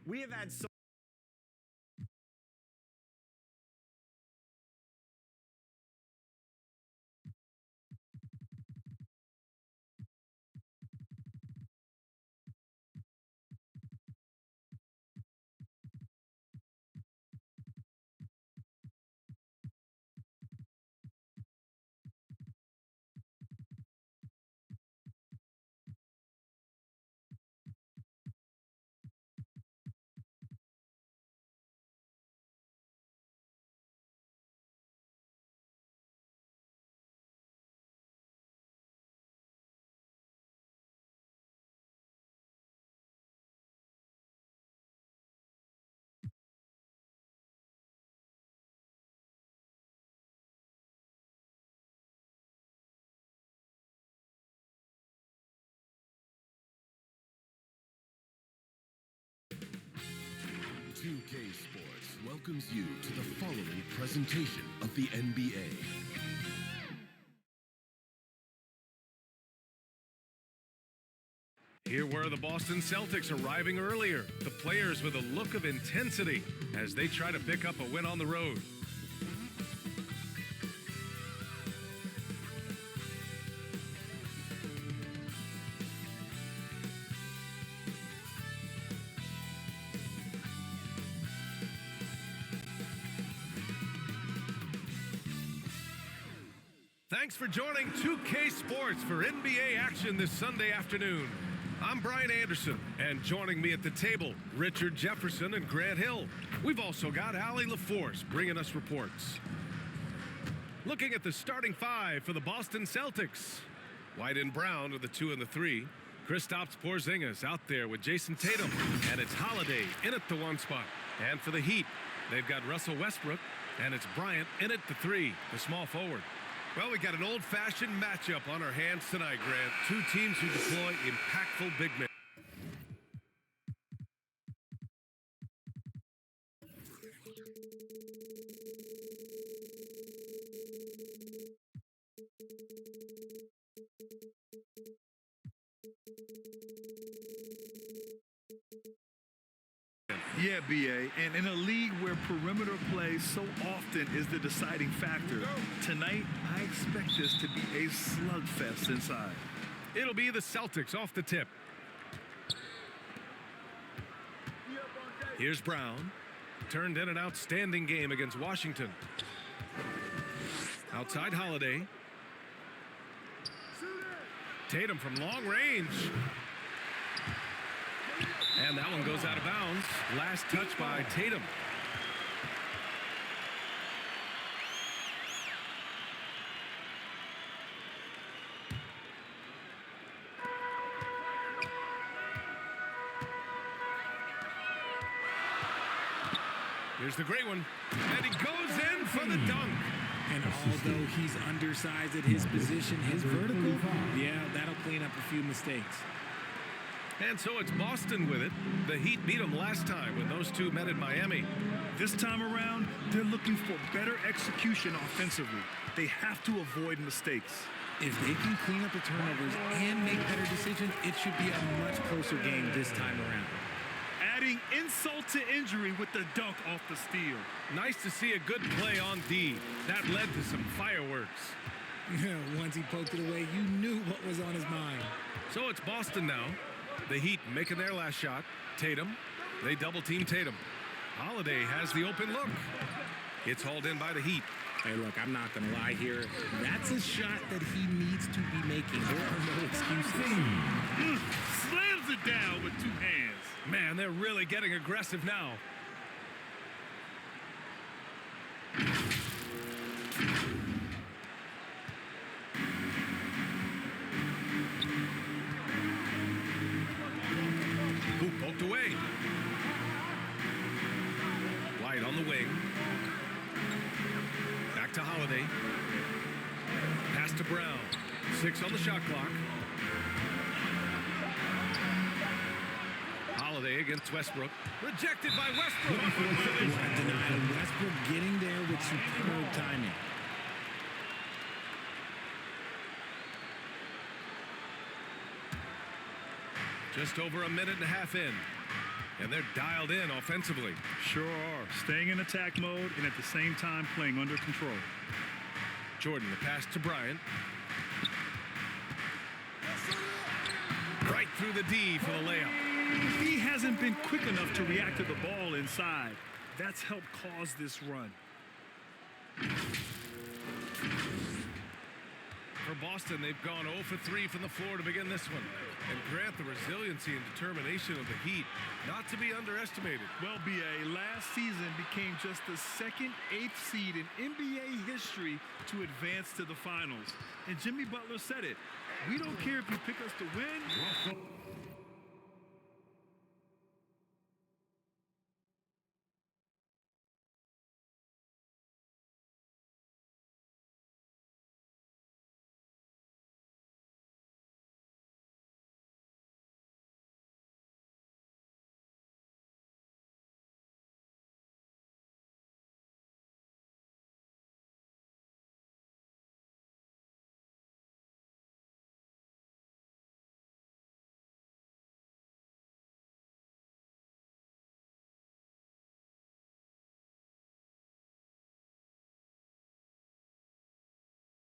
We have had so UK Sports welcomes you to the following presentation of the NBA. Here were the Boston Celtics arriving earlier, the players with a look of intensity as they try to pick up a win on the road. Thanks for joining 2K Sports for NBA action this Sunday afternoon. I'm Brian Anderson, and joining me at the table, Richard Jefferson and Grant Hill. We've also got Allie LaForce bringing us reports. Looking at the starting five for the Boston Celtics. White and Brown are the 2 and the 3. Kristaps Porzingis out there with Jason Tatum, and it's Holiday in at the 1 spot. And for the Heat, they've got Russell Westbrook, and it's Bryant in at the 3, the small forward. Well, we got an old-fashioned matchup on our hands tonight, Grant. 2 teams who deploy impactful big men. Yeah, BA, and in a league where perimeter play so often is the deciding factor, tonight I expect this to be a slugfest inside. It'll be the Celtics off the tip. Here's Brown. Turned in an outstanding game against Washington. Outside Holiday. Tatum from long range. And that one goes out of bounds. Last touch by Tatum. Here's the great one. And he goes in for the dunk. And although he's undersized at his position, his vertical, yeah, that'll clean up a few mistakes. And so it's Boston with it. The Heat beat them last time when those two met in Miami. This time around, they're looking for better execution offensively. They have to avoid mistakes. If they can clean up the turnovers and make better decisions, it should be a much closer game this time around. Adding insult to injury with the dunk off the steal. Nice to see a good play on D. That led to some fireworks. Once he poked it away, you knew what was on his mind. So it's Boston now. The Heat making their last shot. Tatum. They double-team Tatum. Holiday has the open look. It's hauled in by the Heat. Hey, look, I'm not going to lie here. That's a shot that he needs to be making. There are no excuses. Slams it down with 2 hands. Man, they're really getting aggressive now. Who poked away? White on the wing. Back to Holiday. Pass to Brown. 6 on the shot clock. Holiday against Westbrook. Rejected by Westbrook. Westbrook getting there with superb timing. Just over a minute and a half in. And they're dialed in offensively. Sure are. Staying in attack mode and at the same time playing under control. Jordan, the pass to Bryant. Right through the D for the layup. He hasn't been quick enough to react to the ball inside. That's helped cause this run. For Boston, they've gone 0 for 3 from the floor to begin this one. And Grant, the resiliency and determination of the Heat, not to be underestimated. Well, B.A., last season became just the second 8th seed in NBA history to advance to the finals. And Jimmy Butler said it. We don't care if you pick us to win.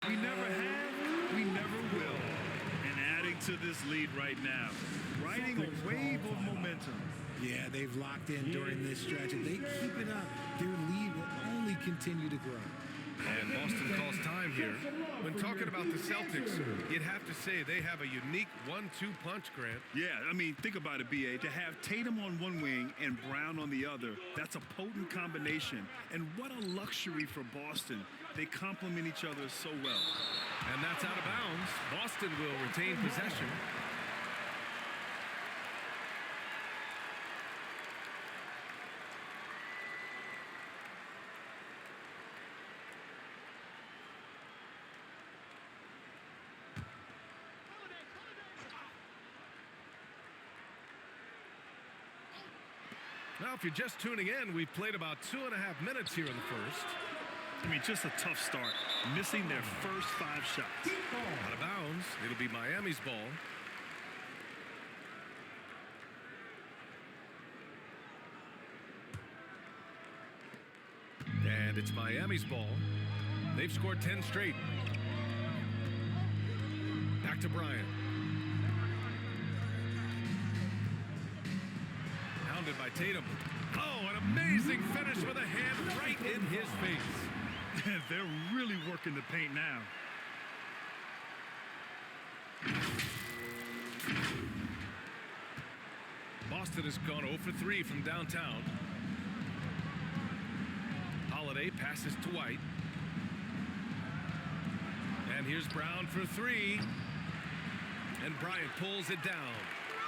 We never have, we never will. And adding to this lead right now, riding a wave of momentum. Yeah, they've locked in during this stretch. If they keep it up, their lead will only continue to grow. And Boston calls time here. When talking about the Celtics, you'd have to say they have a unique 1-2 punch, Grant. Yeah, I mean, think about it, B.A. To have Tatum on one wing and Brown on the other, that's a potent combination. And what a luxury for Boston. They complement each other so well. And that's out of bounds. Boston will retain possession. Now, if you're just tuning in, we've played about 2.5 minutes here in the first. I mean, just a tough start, missing their first 5 shots. Out of bounds. It'll be Miami's ball. And it's Miami's ball. They've scored 10 straight. Back to Bryant. Hounded by Tatum. Oh, an amazing finish with a hand right in his face. They're really working the paint now. Boston has gone 0 for 3 from downtown. Holiday passes to White. And here's Brown for 3. And Bryant pulls it down.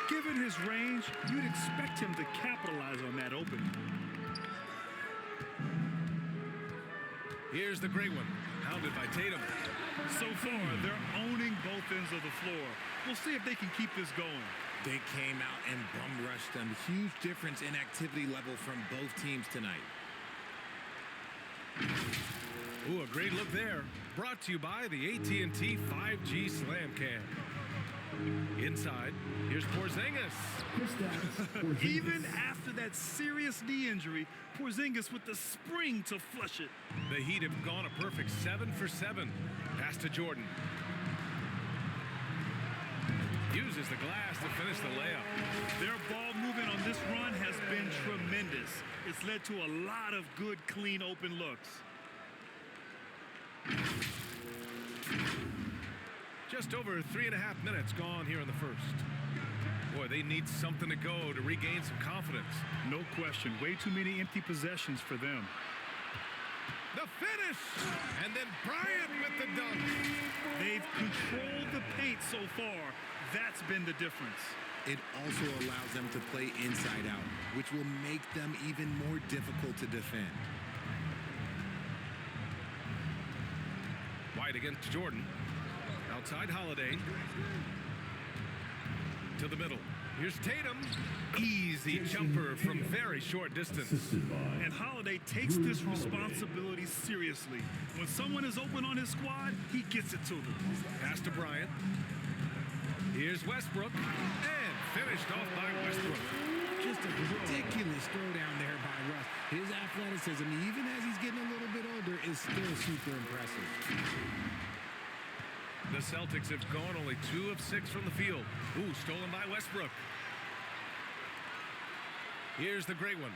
Given his range, you'd expect him to capitalize on that opening. Here's the great one, hounded by Tatum. So far, they're owning both ends of the floor. We'll see if they can keep this going. They came out and bum rushed them. Huge difference in activity level from both teams tonight. Ooh, a great look there. Brought to you by the AT&T 5G Slam Cam. Inside, here's Porzingis. Even after that serious knee injury, Porzingis with the spring to flush it. The Heat have gone a perfect 7 for 7. Pass to Jordan. Uses the glass to finish the layup. Their ball movement on this run has been tremendous. It's led to a lot of good, clean, open looks. Just over 3.5 minutes gone here in the first. Boy, they need something to go to regain some confidence. No question. Way too many empty possessions for them. The finish! And then Bryant with the dunk. They've controlled the paint so far. That's been the difference. It also allows them to play inside out, which will make them even more difficult to defend. White against Jordan. Outside Holiday. To the middle. Here's Tatum. Easy jumper from very short distance. And Holiday takes this responsibility seriously. When someone is open on his squad, he gets it to them. Pass to Bryant. Here's Westbrook. And finished off by Westbrook. Just a Fabulous throwdown there by Russ. His athleticism, even as he's getting a little bit older, is still super impressive. The Celtics have gone only 2 of 6 from the field. Ooh, stolen by Westbrook. Here's the great one.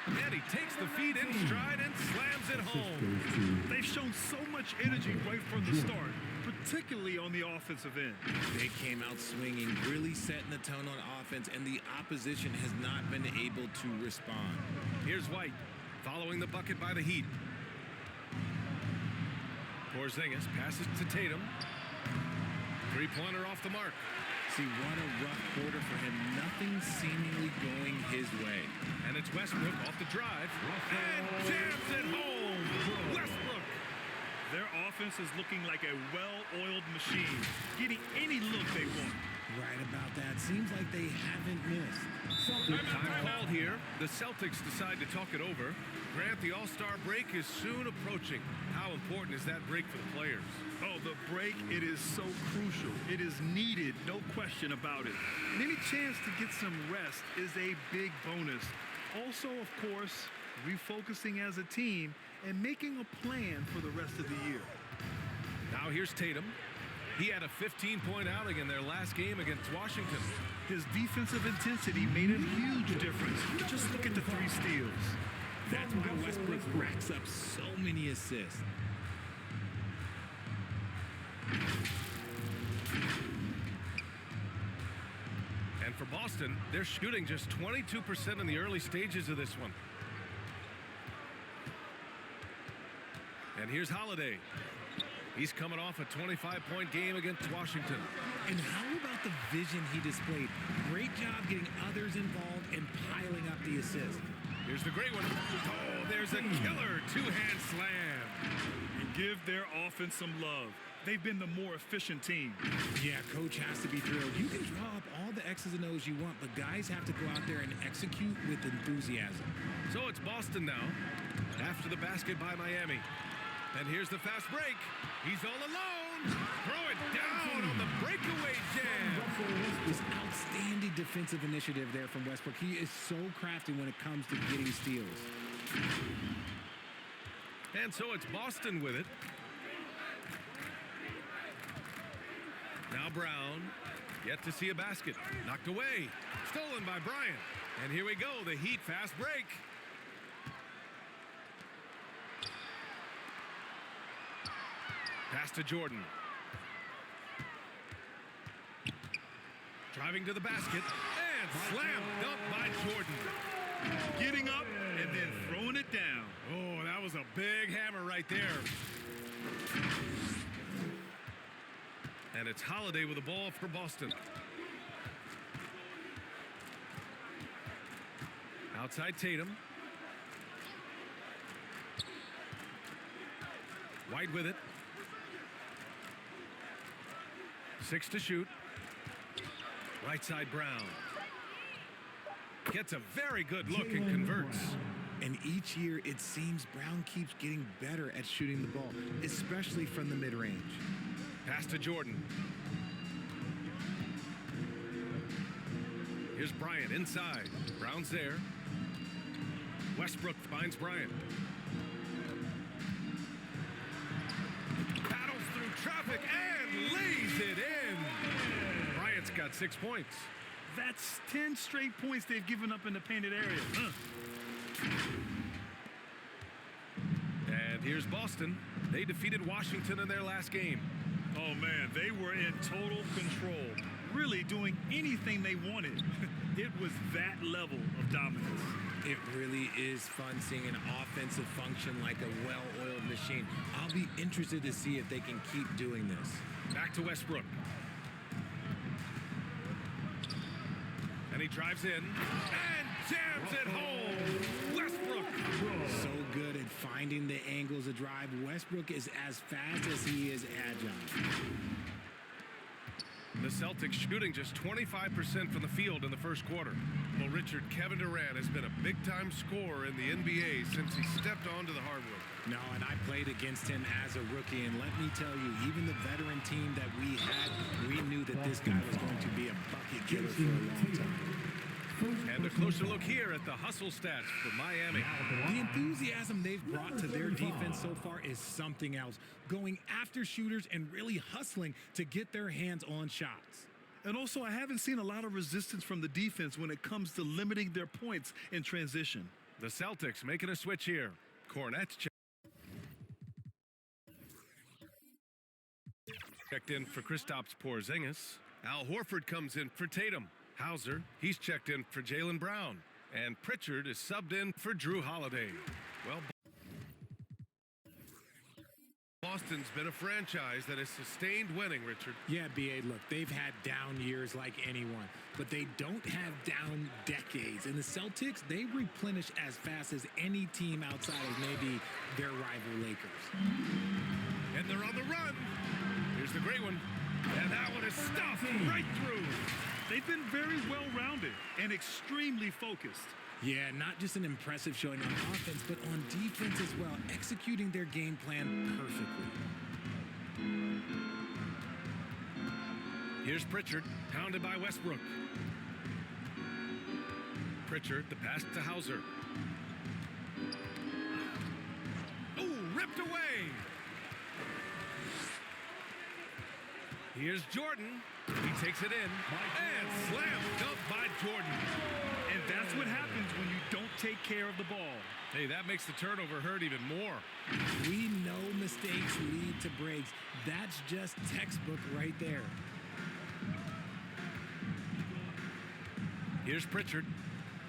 And he takes the feed in stride and slams it home. They've shown so much energy right from the start, particularly on the offensive end. They came out swinging, really setting the tone on offense, and the opposition has not been able to respond. Here's White, following the bucket by the Heat. Porzingis passes to Tatum. Three-pointer off the mark. See, what a rough quarter for him. Nothing seemingly going his way. And it's Westbrook off the drive. And jams it home. Westbrook. Their offense is looking like a well-oiled machine, getting any look they want. Right about that. Seems like they haven't missed. Time called here. The Celtics decide to talk it over. Grant, the All-Star break is soon approaching. How important is that break for the players? Oh, the break, it is so crucial. It is needed, no question about it. And any chance to get some rest is a big bonus. Also, of course, refocusing as a team and making a plan for the rest of the year. Now here's Tatum. He had a 15-point outing in their last game against Washington. His defensive intensity made a huge difference. Just look at the 3 steals. That's why Westbrook racks up so many assists. And for Boston, they're shooting just 22% in the early stages of this one. And here's Holiday. He's coming off a 25-point game against Washington. And how about the vision he displayed? Great job getting others involved and piling up the assist. Here's the great one. Oh, there's a killer 2-hand slam. And give their offense some love. They've been the more efficient team. Yeah, coach has to be thrilled. You can draw up all the X's and O's you want, but guys have to go out there and execute with enthusiasm. So it's Boston now, after the basket by Miami. And here's the fast break. He's all alone. Throw it down on the breakaway jam. This outstanding defensive initiative there from Westbrook. He is so crafty when it comes to getting steals. And so it's Boston with it. Now Brown, yet to see a basket. Knocked away. Stolen by Bryant. And here we go, the Heat fast break. Pass to Jordan. Driving to the basket. And slam dunk by Jordan. Getting up and then throwing it down. Oh, that was a big hammer right there. And it's Holiday with the ball for Boston. Outside Tatum. White with it. 6 to shoot. Right side Brown. Gets a very good look and converts. And each year, it seems Brown keeps getting better at shooting the ball, especially from the mid-range. Pass to Jordan. Here's Bryant inside. Brown's there. Westbrook finds Bryant. Battles through traffic and lays it in. Bryant's got 6 points. That's 10 straight points they've given up in the painted area. And here's Boston. They defeated Washington in their last game. Oh, man, they were in total control, really doing anything they wanted. It was that level of dominance. It really is fun seeing an offensive function like a well-oiled machine. I'll be interested to see if they can keep doing this. Back to Westbrook. And he drives in and jams it home. Westbrook. So good at finding the angles of drive. Westbrook is as fast as he is agile. The Celtics shooting just 25% from the field in the first quarter. Well, Richard, Kevin Durant has been a big-time scorer in the NBA since he stepped onto the hardwood. No, and I played against him as a rookie, and let me tell you, even the veteran team that we had, we knew that this guy was going to be a bucket getter for a long time. And a closer look here at the hustle stats for Miami. The enthusiasm they've brought to their defense so far is something else. Going after shooters and really hustling to get their hands on shots. And also, I haven't seen a lot of resistance from the defense when it comes to limiting their points in transition. The Celtics making a switch here. Cornette's checked in for Kristaps Porzingis. Al Horford comes in for Tatum. Hauser, he's checked in for Jaylen Brown. And Pritchard is subbed in for Drew Holiday. Well, Boston's been a franchise that has sustained winning, Richard. Yeah, B.A., look, they've had down years like anyone, but they don't have down decades. And the Celtics, they replenish as fast as any team outside of maybe their rival Lakers. And they're on the run. Here's the great one. And that one is stuffed right through. They've been very well-rounded and extremely focused. Yeah, not just an impressive showing on offense, but on defense as well, executing their game plan perfectly. Here's Pritchard, pounded by Westbrook. Pritchard, the pass to Hauser. Oh, ripped away. Here's Jordan. He takes it in and slam dunk by Jordan. And that's what happens when you don't take care of the ball. Hey, that makes the turnover hurt even more. We know mistakes lead to breaks. That's just textbook right there. Here's Pritchard,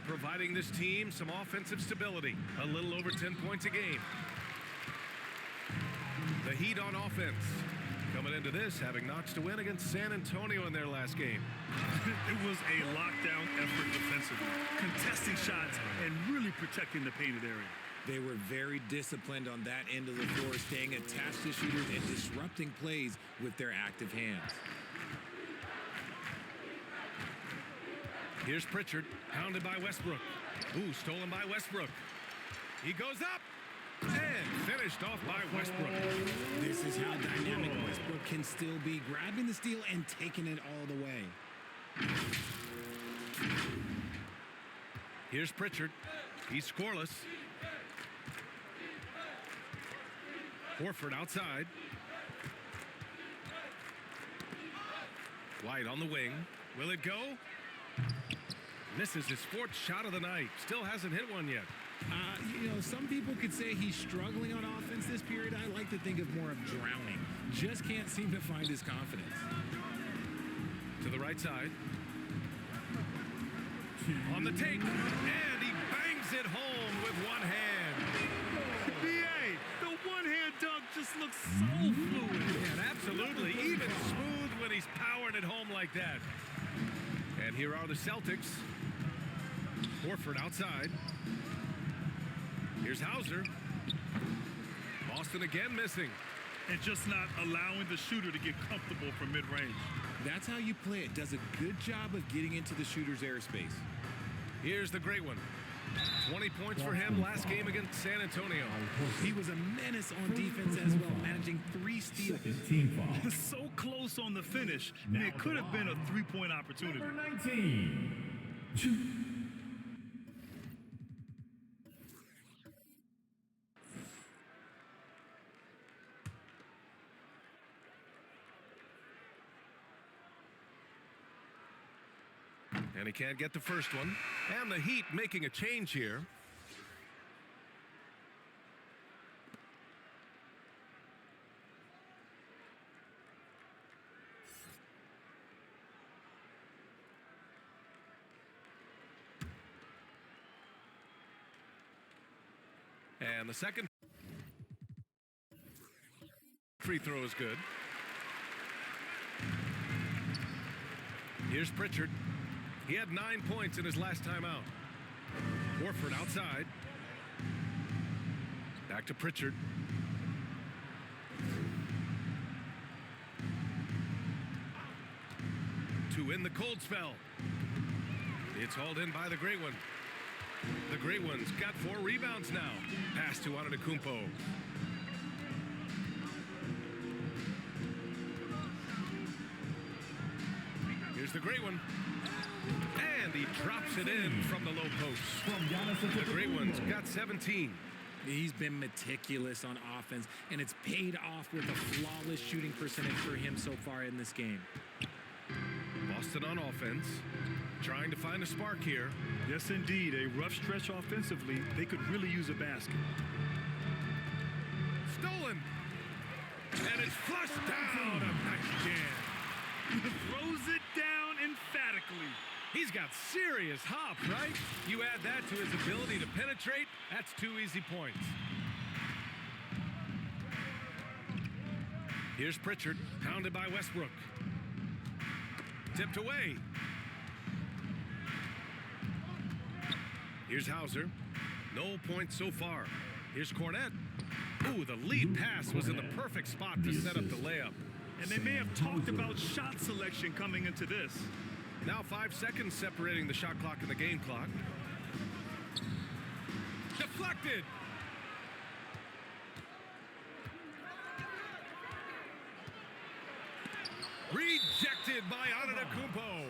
providing this team some offensive stability. A little over 10 points a game. The Heat on offense. Coming into this, having notched a win against San Antonio in their last game. It was a lockdown effort defensively, contesting shots and really protecting the painted area. They were very disciplined on that end of the floor, staying attached to shooters and disrupting plays with their active hands. Here's Pritchard, pounded by Westbrook. Ooh, stolen by Westbrook. He goes up and finished off by Westbrook. This is how dynamic Westbrook can still be, grabbing the steal and taking it all the way. Here's Pritchard. He's scoreless. Horford outside. White on the wing. Will it go? Misses his fourth shot of the night. Still hasn't hit one yet. You know, some people could say he's struggling on offense this period. I like to think of more of drowning. Just can't seem to find his confidence. To the right side. On the take. And he bangs it home with one hand. B.A., the one-hand dunk just looks so fluid. And absolutely. Even smooth when he's powering it home like that. And here are the Celtics. Horford outside. Here's Hauser. Boston again missing. And just not allowing the shooter to get comfortable from mid-range. That's how you play it. Does a good job of getting into the shooter's airspace. Here's the great one. 20 points for him last game against San Antonio. He was a menace on defense as well, managing 3 steals. So close on the finish, and it could have been a three-point opportunity. Number 19. And he can't get the first one. And the Heat making a change here. And the second free throw is good. Here's Pritchard. He had 9 points in his last time out. Horford outside. Back to Pritchard. To end the cold spell. It's hauled in by the great one. The great one's got 4 rebounds now. Pass to Antetokounmpo. Here's the great one. And And he drops it in from the low post. The great one's got 17. He's been meticulous on offense, and it's paid off with a flawless shooting percentage for him so far in this game. Boston on offense, trying to find a spark here. Yes, indeed. A rough stretch offensively. They could really use a basket. Stolen. And it's flushed down. A nice jam. Throws it down emphatically. He's got serious hop, right? You add that to his ability to penetrate, that's 2 easy points. Here's Pritchard, pounded by Westbrook. Tipped away. Here's Hauser. No points so far. Here's Cornette. Ooh, the lead pass was in the perfect spot to set up the layup. And they may have talked about shot selection coming into this. Now 5 seconds separating the shot clock and the game clock. Deflected. Rejected by Antetokounmpo.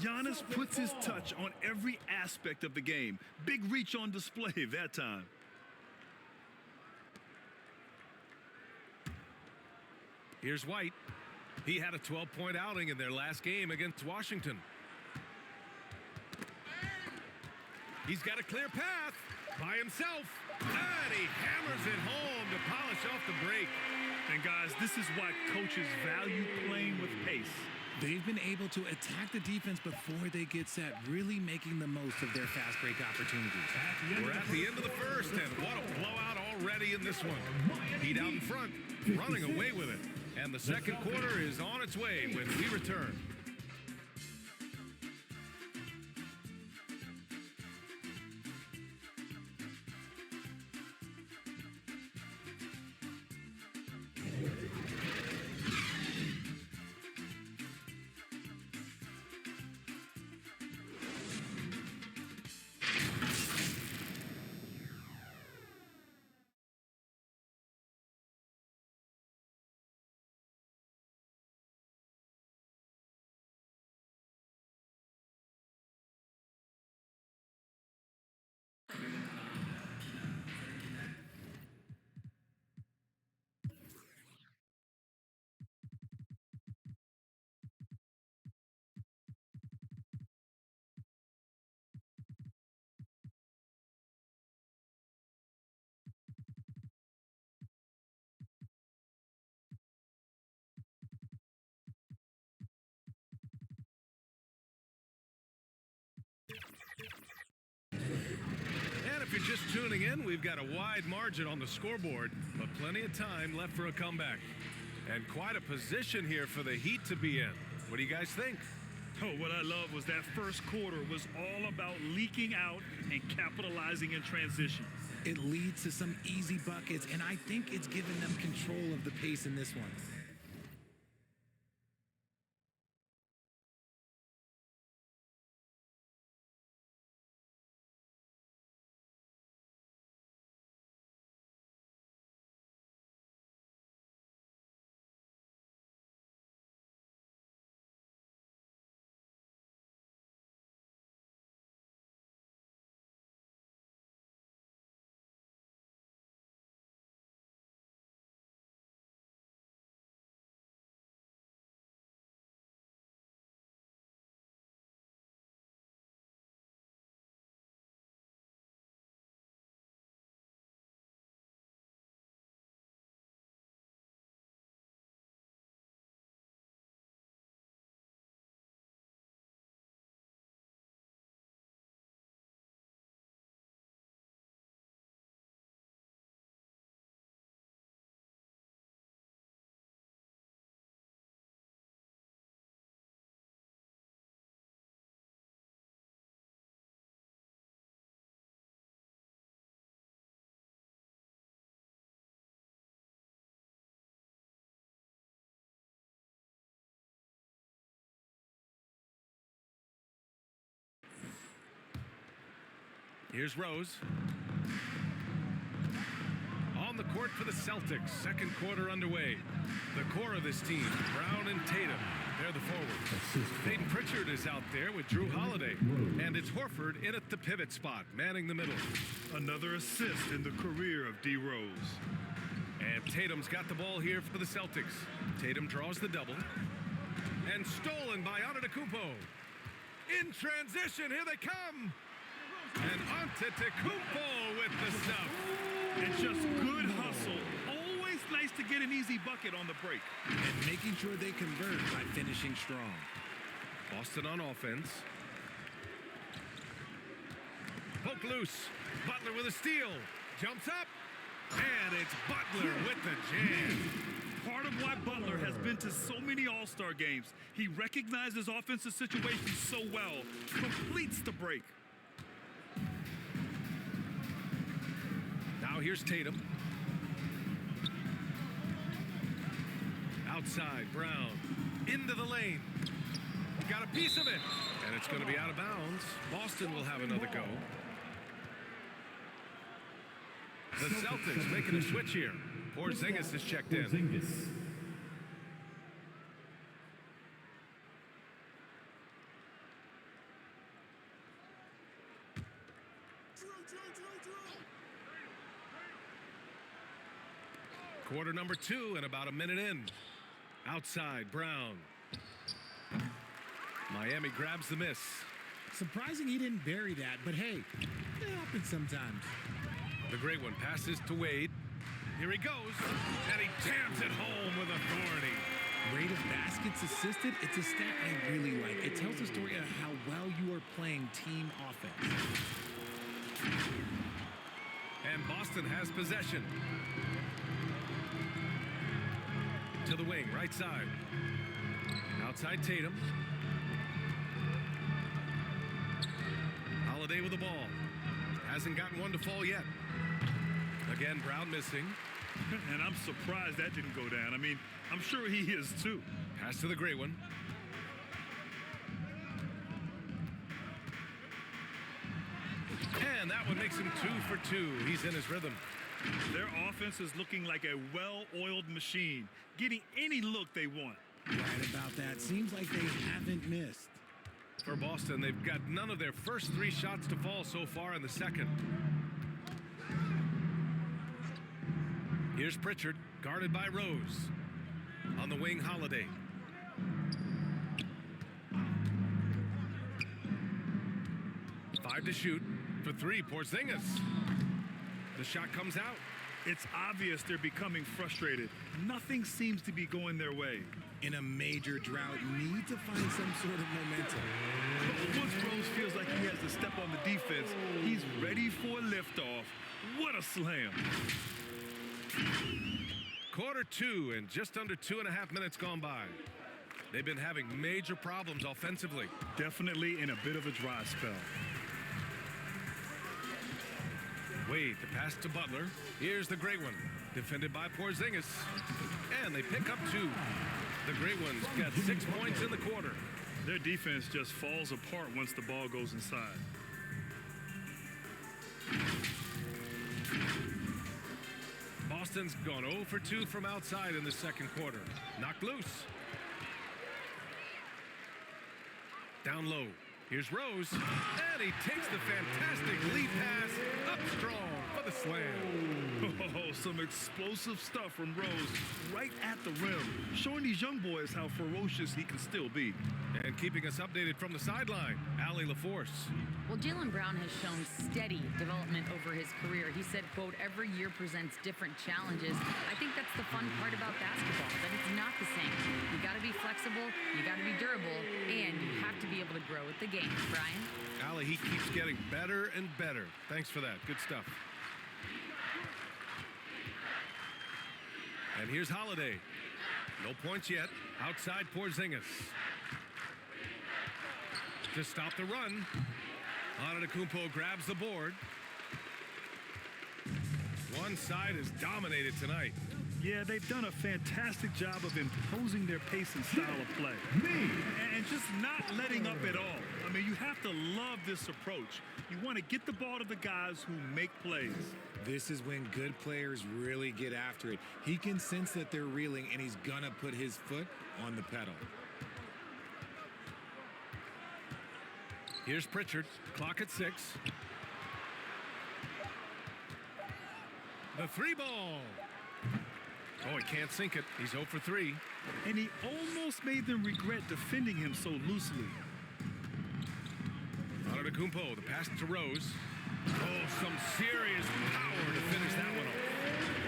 Giannis puts his touch on every aspect of the game. Big reach on display that time. Here's White. He had a 12-point outing in their last game against Washington. He's got a clear path by himself. And he hammers it home to polish off the break. And guys, this is why coaches value playing with pace. They've been able to attack the defense before they get set, really making the most of their fast break opportunities. We're at the end of the first, and what a blowout already in this one. Heat out in front, running away with it. And the second quarter is on its way when we return. And if you're just tuning in, we've got a wide margin on the scoreboard, but plenty of time left for a comeback. And quite a position here for the Heat to be in. What do you guys think? Oh, what I love was that first quarter was all about leaking out and capitalizing in transition. It leads to some easy buckets, and I think it's given them control of the pace in this one. Here's Rose. On on the court for the Celtics. Second quarter underway. The core of this team, Brown and Tatum, they're the forwards. Peyton Pritchard is out there with Drew Holiday. And it's Horford in at the pivot spot, manning the middle. Another assist in the career of D. Rose. And Tatum's got the ball here for the Celtics. Tatum draws the double. And stolen by Antetokounmpo. In transition, here they come. And Antetokounmpo with the stuff. And just good hustle. Always nice to get an easy bucket on the break. And making sure they convert by finishing strong. Boston on offense. Poke loose. Butler with a steal. Jumps up. And it's Butler with the jam. Part of why Butler has been to so many All-Star games. He recognizes offensive situations so well. Completes the break. Now here's Tatum. Outside, Brown. Into the lane. Got a piece of it. And it's going to be out of bounds. Boston will have another go. The Celtics making a switch here. Porzingis is checked in. Quarter number 2 and about a minute in. Outside, Brown. Miami grabs the miss. Surprising he didn't bury that, but hey, it happens sometimes. The great one passes to Wade. Here he goes, and he jams it home with authority. Rate of baskets assisted, it's a stat I really like. It tells the story of how well you are playing team offense. And Boston has possession. To the wing, right side. Outside Tatum. Holiday with the ball. Hasn't gotten one to fall yet. Again, Brown missing. And I'm surprised that didn't go down. I mean, I'm sure he is too. Pass to the great one. And that one makes him 2 for 2. He's in his rhythm. Their offense is looking like a well-oiled machine, getting any look they want. Right about that. Seems like they haven't missed. For Boston, they've got none of their first 3 shots to fall so far in the second. Here's Pritchard, guarded by Rose. On the wing, Holiday. Five to shoot. For 3, Porzingis. The shot comes out. It's obvious they're becoming frustrated. Nothing seems to be going their way. In a major drought, need to find some sort of momentum. But once Rose feels like he has to step on the defense, he's ready for a liftoff. What a slam. Quarter 2 and just under 2.5 minutes gone by. They've been having major problems offensively. Definitely in a bit of a dry spell. Wade, the pass to Butler. Here's the great one, defended by Porzingis. And they pick up 2. The great one's got 6 points in the quarter. Their defense just falls apart once the ball goes inside. Boston's gone 0 for 2 from outside in the second quarter. Knocked loose. Down low. Here's Rose. And he takes the fantastic lead pass up strong for the slam. Oh, some explosive stuff from Rose right at the rim, showing these young boys how ferocious he can still be. And keeping us updated from the sideline, Allie LaForce. Well, Jaylen Brown has shown steady development over his career. He said, quote, every year presents different challenges. I think that's the fun part about basketball, that it's not the same. You got to be flexible, you got to be durable, and you have to be able to grow with the game. Brian? Allie, he keeps getting better and better. Thanks for that. Good stuff. And here's Holiday. No points yet. Outside Porzingis. To stop the run. Antetokounmpo grabs the board. One side is dominated tonight. Yeah, they've done a fantastic job of imposing their pace and style of play. And just not letting up at all. I mean, you have to love this approach. You want to get the ball to the guys who make plays. This is when good players really get after it. He can sense that they're reeling, and he's gonna put his foot on the pedal. Here's Pritchard, clock at 6. The 3 ball. Oh, he can't sink it. He's 0 for 3. And he almost made them regret defending him so loosely. Antetokounmpo, the pass to Rose. Oh, some serious power to finish that one off.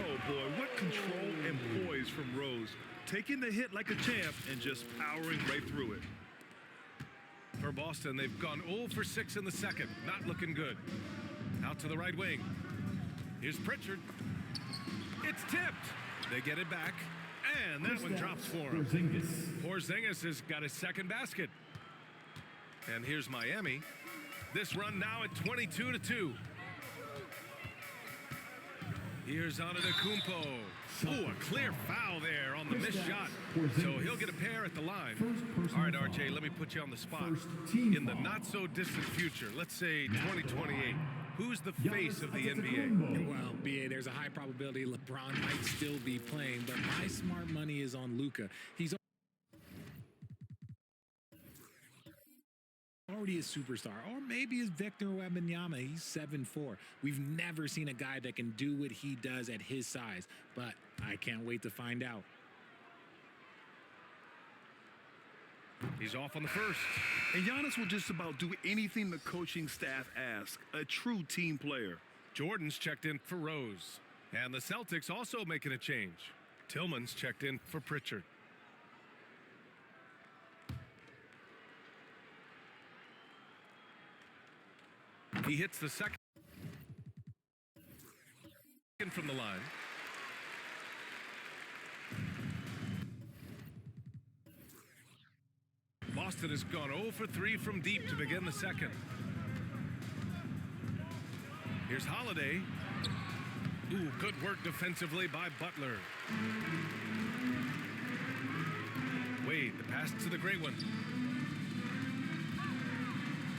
Oh boy, what control and poise from Rose. Taking the hit like a champ and just powering right through it. For Boston, they've gone 0 for 6 in the second. Not looking good. Out to the right wing. Here's Pritchard. It's tipped. They get it back. And that one drops for him. Porzingis has got his second basket. And here's Miami. This run now at 22-2. Here's Antetokounmpo. Oh, a clear foul there on the missed shot. So he'll get a pair at the line. All right, RJ, let me put you on the spot. In the not-so-distant future, let's say 2028, who's the face of the NBA? Well, BA, there's a high probability LeBron might still be playing, but my smart money is on Luka. He's already a superstar, or maybe it's Victor Wembanyama. He's 7'4". We've never seen a guy that can do what he does at his size, but I can't wait to find out. He's off on the first. And Giannis will just about do anything the coaching staff asks. A true team player. Jordan's checked in for Rose. And the Celtics also making a change. Tillman's checked in for Pritchard. He hits the second from the line. Boston has gone 0 for 3 from deep to begin the second. Here's Holiday. Ooh, good work defensively by Butler. Wade, the pass to the great one.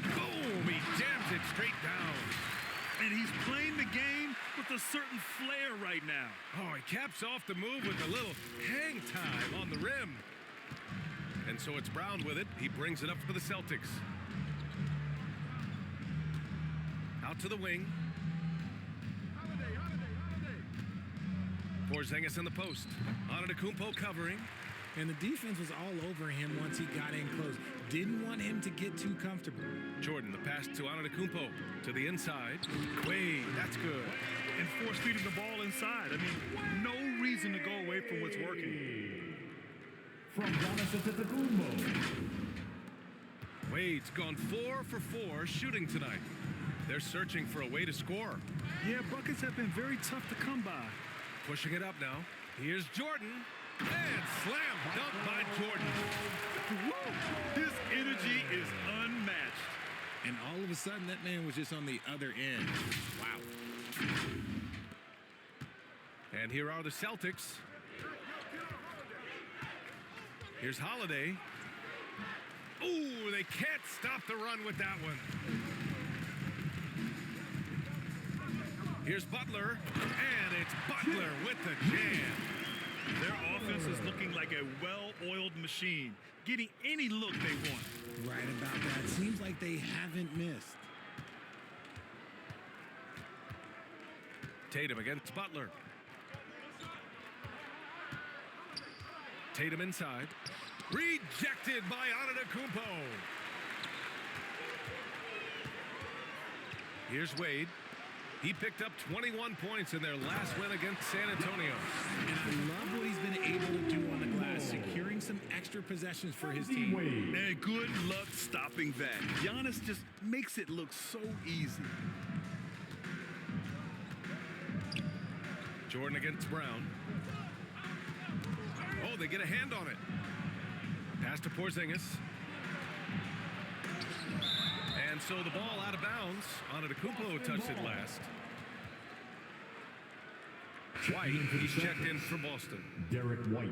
Boom, he jams it straight down. And he's playing the game with a certain flair right now. Oh, he caps off the move with a little hang time on the rim. And so it's Brown with it. He brings it up for the Celtics. Out to the wing. Porzingis in the post. Antetokounmpo covering. And the defense was all over him once he got in close. Didn't want him to get too comfortable. Jordan, the pass to Antetokounmpo. To the inside. Wade, that's good. And force feeding the ball inside. I mean, no reason to go away from what's working. From Antetokounmpo. Wade's gone 4 for 4 shooting tonight. They're searching for a way to score. Yeah, buckets have been very tough to come by. Pushing it up now. Here's Jordan. And slam dunk by Jordan. Woo! His energy is unmatched. And all of a sudden, that man was just on the other end. Wow. And here are the Celtics. Here's Holiday. Ooh, they can't stop the run with that one. Here's Butler, and it's Butler with the jam. Their offense is looking like a well-oiled machine, getting any look they want. Right about that. Seems like they haven't missed. Tatum against Butler. Tatum inside. Rejected by Antetokounmpo. Here's Wade. He picked up 21 points in their last win against San Antonio. And I love what he's been able to do on the glass, securing some extra possessions for his team. And good luck stopping that. Giannis just makes it look so easy. Jordan against Brown. Oh, they get a hand on it. Pass to Porzingis. And so the ball out of bounds. Antetokounmpo touched it last. White, he's checked in for Boston. Derek White.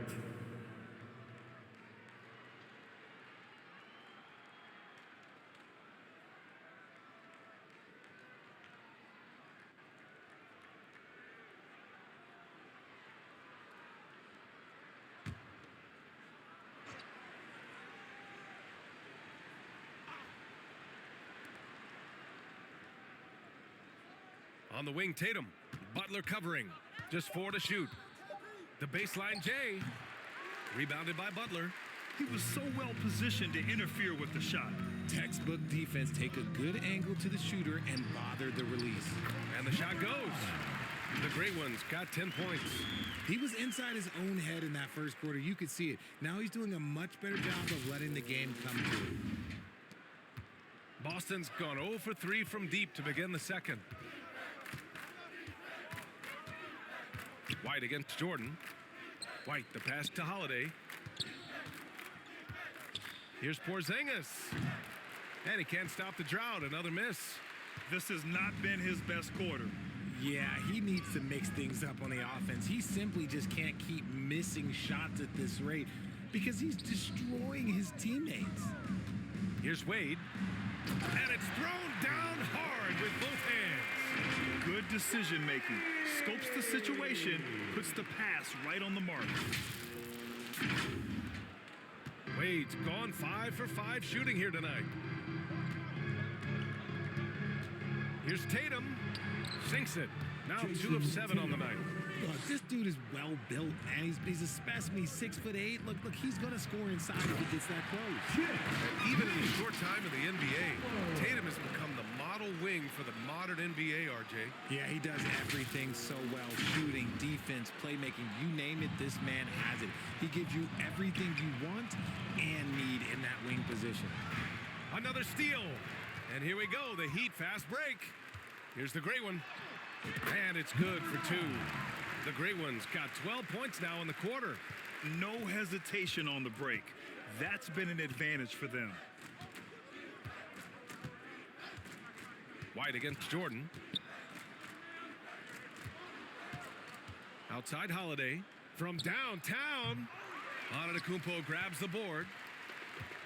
On the wing, Tatum. Butler covering. Just 4 to shoot. The baseline, Jay. Rebounded by Butler. He was so well positioned to interfere with the shot. Textbook defense, take a good angle to the shooter and bother the release. And the shot goes. The Great Ones got 10 points. He was inside his own head in that first quarter. You could see it. Now he's doing a much better job of letting the game come to him. Boston's gone 0 for 3 from deep to begin the second. White against Jordan. White, the pass to Holiday. Here's Porzingis. And he can't stop the drought. Another miss. This has not been his best quarter. Yeah, he needs to mix things up on the offense. He simply just can't keep missing shots at this rate because he's destroying his teammates. Here's Wade. And it's thrown down hard with both hands. Good decision making. Scopes the situation, puts the pass right on the mark. Wade's gone 5 for 5 shooting here tonight. Here's Tatum. Sinks it. Now 2 of 7 on the night. Look, this dude is well built, man. He's a specimen. He's 6'8". Look, he's gonna score inside if he gets that close. And even in his short time in the NBA, Tatum has become the model wing for the modern NBA, RJ. Yeah, he does everything so well. Shooting, defense, playmaking, you name it, this man has it. He gives you everything you want and need in that wing position. Another steal. And here we go, the Heat fast break. Here's the Great One. And it's good for 2. The Great Ones got 12 points now in the quarter. No hesitation on the break. That's been an advantage for them. White against Jordan. Outside Holiday. From downtown. Antetokounmpo grabs the board.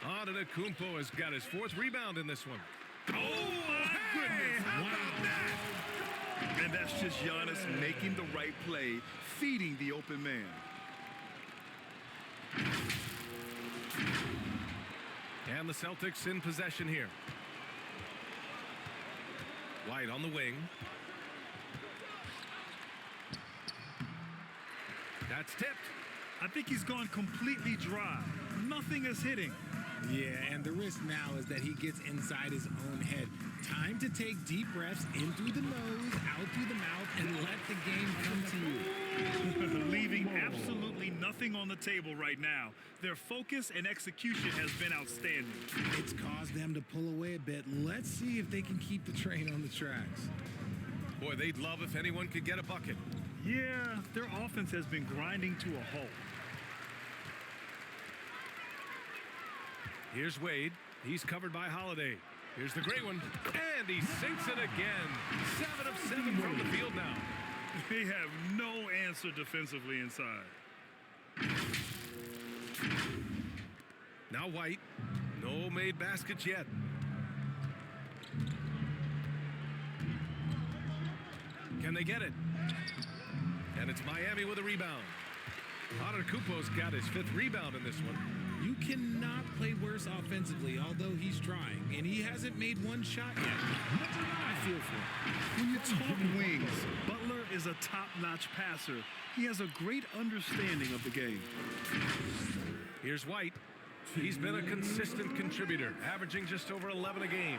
Antetokounmpo has got his 4th rebound in this one. Oh, my goodness. How about that? And that's just Giannis making the right play, feeding the open man. And the Celtics in possession here. White on the wing. That's tipped. I think he's gone completely dry. Nothing is hitting. Yeah, and the risk now is that he gets inside his own head. Time to take deep breaths in through the nose, out through the mouth, and let the game come to you. Leaving absolutely nothing on the table right now. Their focus and execution has been outstanding. It's caused them to pull away a bit. Let's see if they can keep the train on the tracks. Boy, they'd love if anyone could get a bucket. Yeah, their offense has been grinding to a halt. Here's Wade. He's covered by Holiday. Here's the Great One. And he sinks it again. 7 of 7 from the field now. They have no answer defensively inside. Now White. No made baskets yet. Can they get it? And it's Miami with a rebound. Antetokounmpo's got his 5th rebound in this one. You cannot play worse offensively, although he's trying, and he hasn't made one shot yet. I feel for him. When you talk wings, Butler is a top-notch passer. He has a great understanding of the game. Here's White. He's been a consistent contributor, averaging just over 11 a game.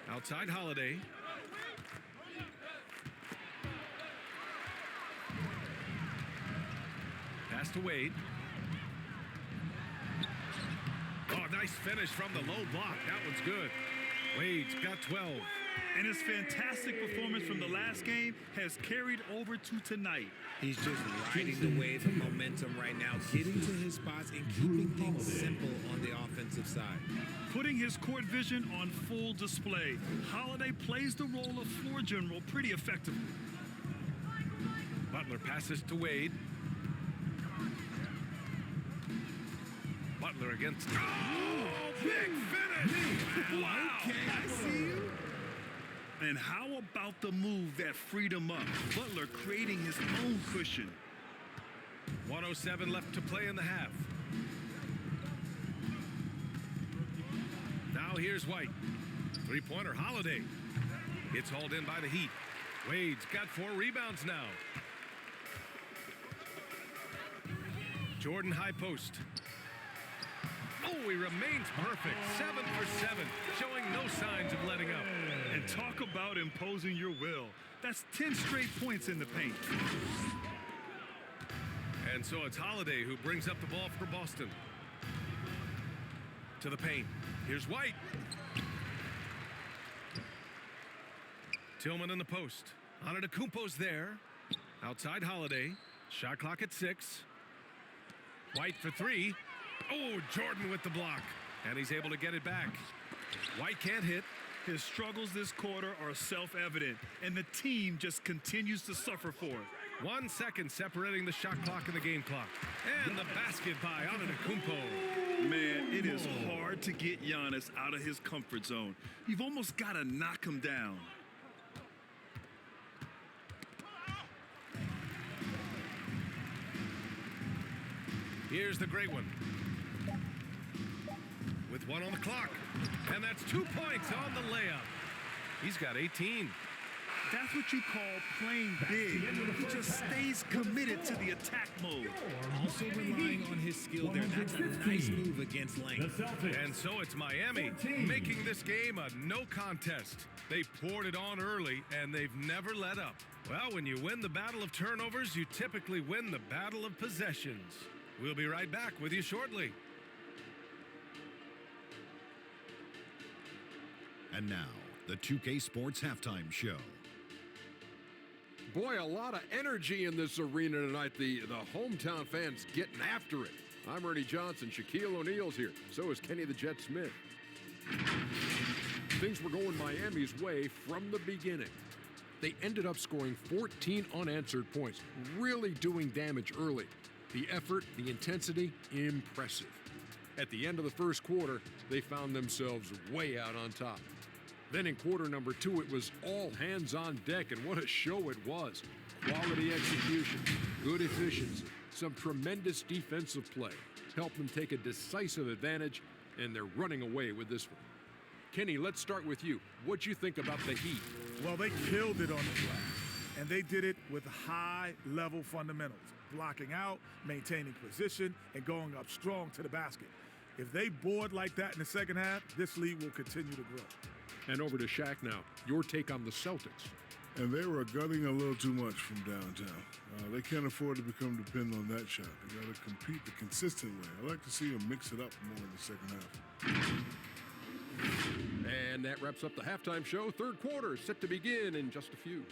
Outside Holiday. Pass to Wade. Oh, nice finish from the low block. That one's good. Wade's got 12. And his fantastic performance from the last game has carried over to tonight. He's just riding the wave of momentum right now, getting to his spots and keeping things simple on the offensive side. Putting his court vision on full display. Holiday plays the role of floor general pretty effectively. Butler passes to Wade. Butler against... Oh, big finish! Wow! Okay, I see you. And how about the move that freed him up? Butler creating his own cushion. 1:07 left to play in the half. Now here's White. Three-pointer Holiday. It's hauled in by the Heat. Wade's got 4 rebounds now. Jordan high post. Oh, he remains perfect. 7 for 7, showing no signs of letting up. And talk about imposing your will. That's 10 straight points in the paint. And so it's Holiday who brings up the ball for Boston. To the paint. Here's White. Tillman in the post. Antetokounmpo's there. Outside Holiday. Shot clock at 6. White for 3. Oh, Jordan with the block. And he's able to get it back. White can't hit. His struggles this quarter are self-evident, and the team just continues to suffer for it. 1 second separating the shot clock and the game clock. And the basket by Antetokounmpo. Man, it is hard to get Giannis out of his comfort zone. You've almost got to knock him down. Here's the great one. With 1 on the clock. And that's 2 points on the layup. He's got 18. That's what you call playing big. He just stays committed to the attack mode. Also relying on his skill there. That's a nice move against length. And so it's Miami making this game a no contest. They poured it on early, and they've never let up. Well, when you win the battle of turnovers, you typically win the battle of possessions. We'll be right back with you shortly. And now, the 2K Sports Halftime Show. Boy, a lot of energy in this arena tonight. The hometown fans getting after it. I'm Ernie Johnson. Shaquille O'Neal's here. So is Kenny the Jet Smith. Things were going Miami's way from the beginning. They ended up scoring 14 unanswered points, really doing damage early. The effort, the intensity, impressive. At the end of the first quarter, they found themselves way out on top. Then in quarter number 2, it was all hands on deck, and what a show it was. Quality execution, good efficiency, some tremendous defensive play. Helped them take a decisive advantage, and they're running away with this one. Kenny, let's start with you. What'd you think about the Heat? Well, they killed it on the glass, and they did it with high-level fundamentals, blocking out, maintaining position, and going up strong to the basket. If they board like that in the second half, this lead will continue to grow. And over to Shaq now. Your take on the Celtics. And they were gutting a little too much from downtown. They can't afford to become dependent on that shot. They got to compete the consistent way. I like to see them mix it up more in the second half. And that wraps up the halftime show. Third quarter set to begin in just a few.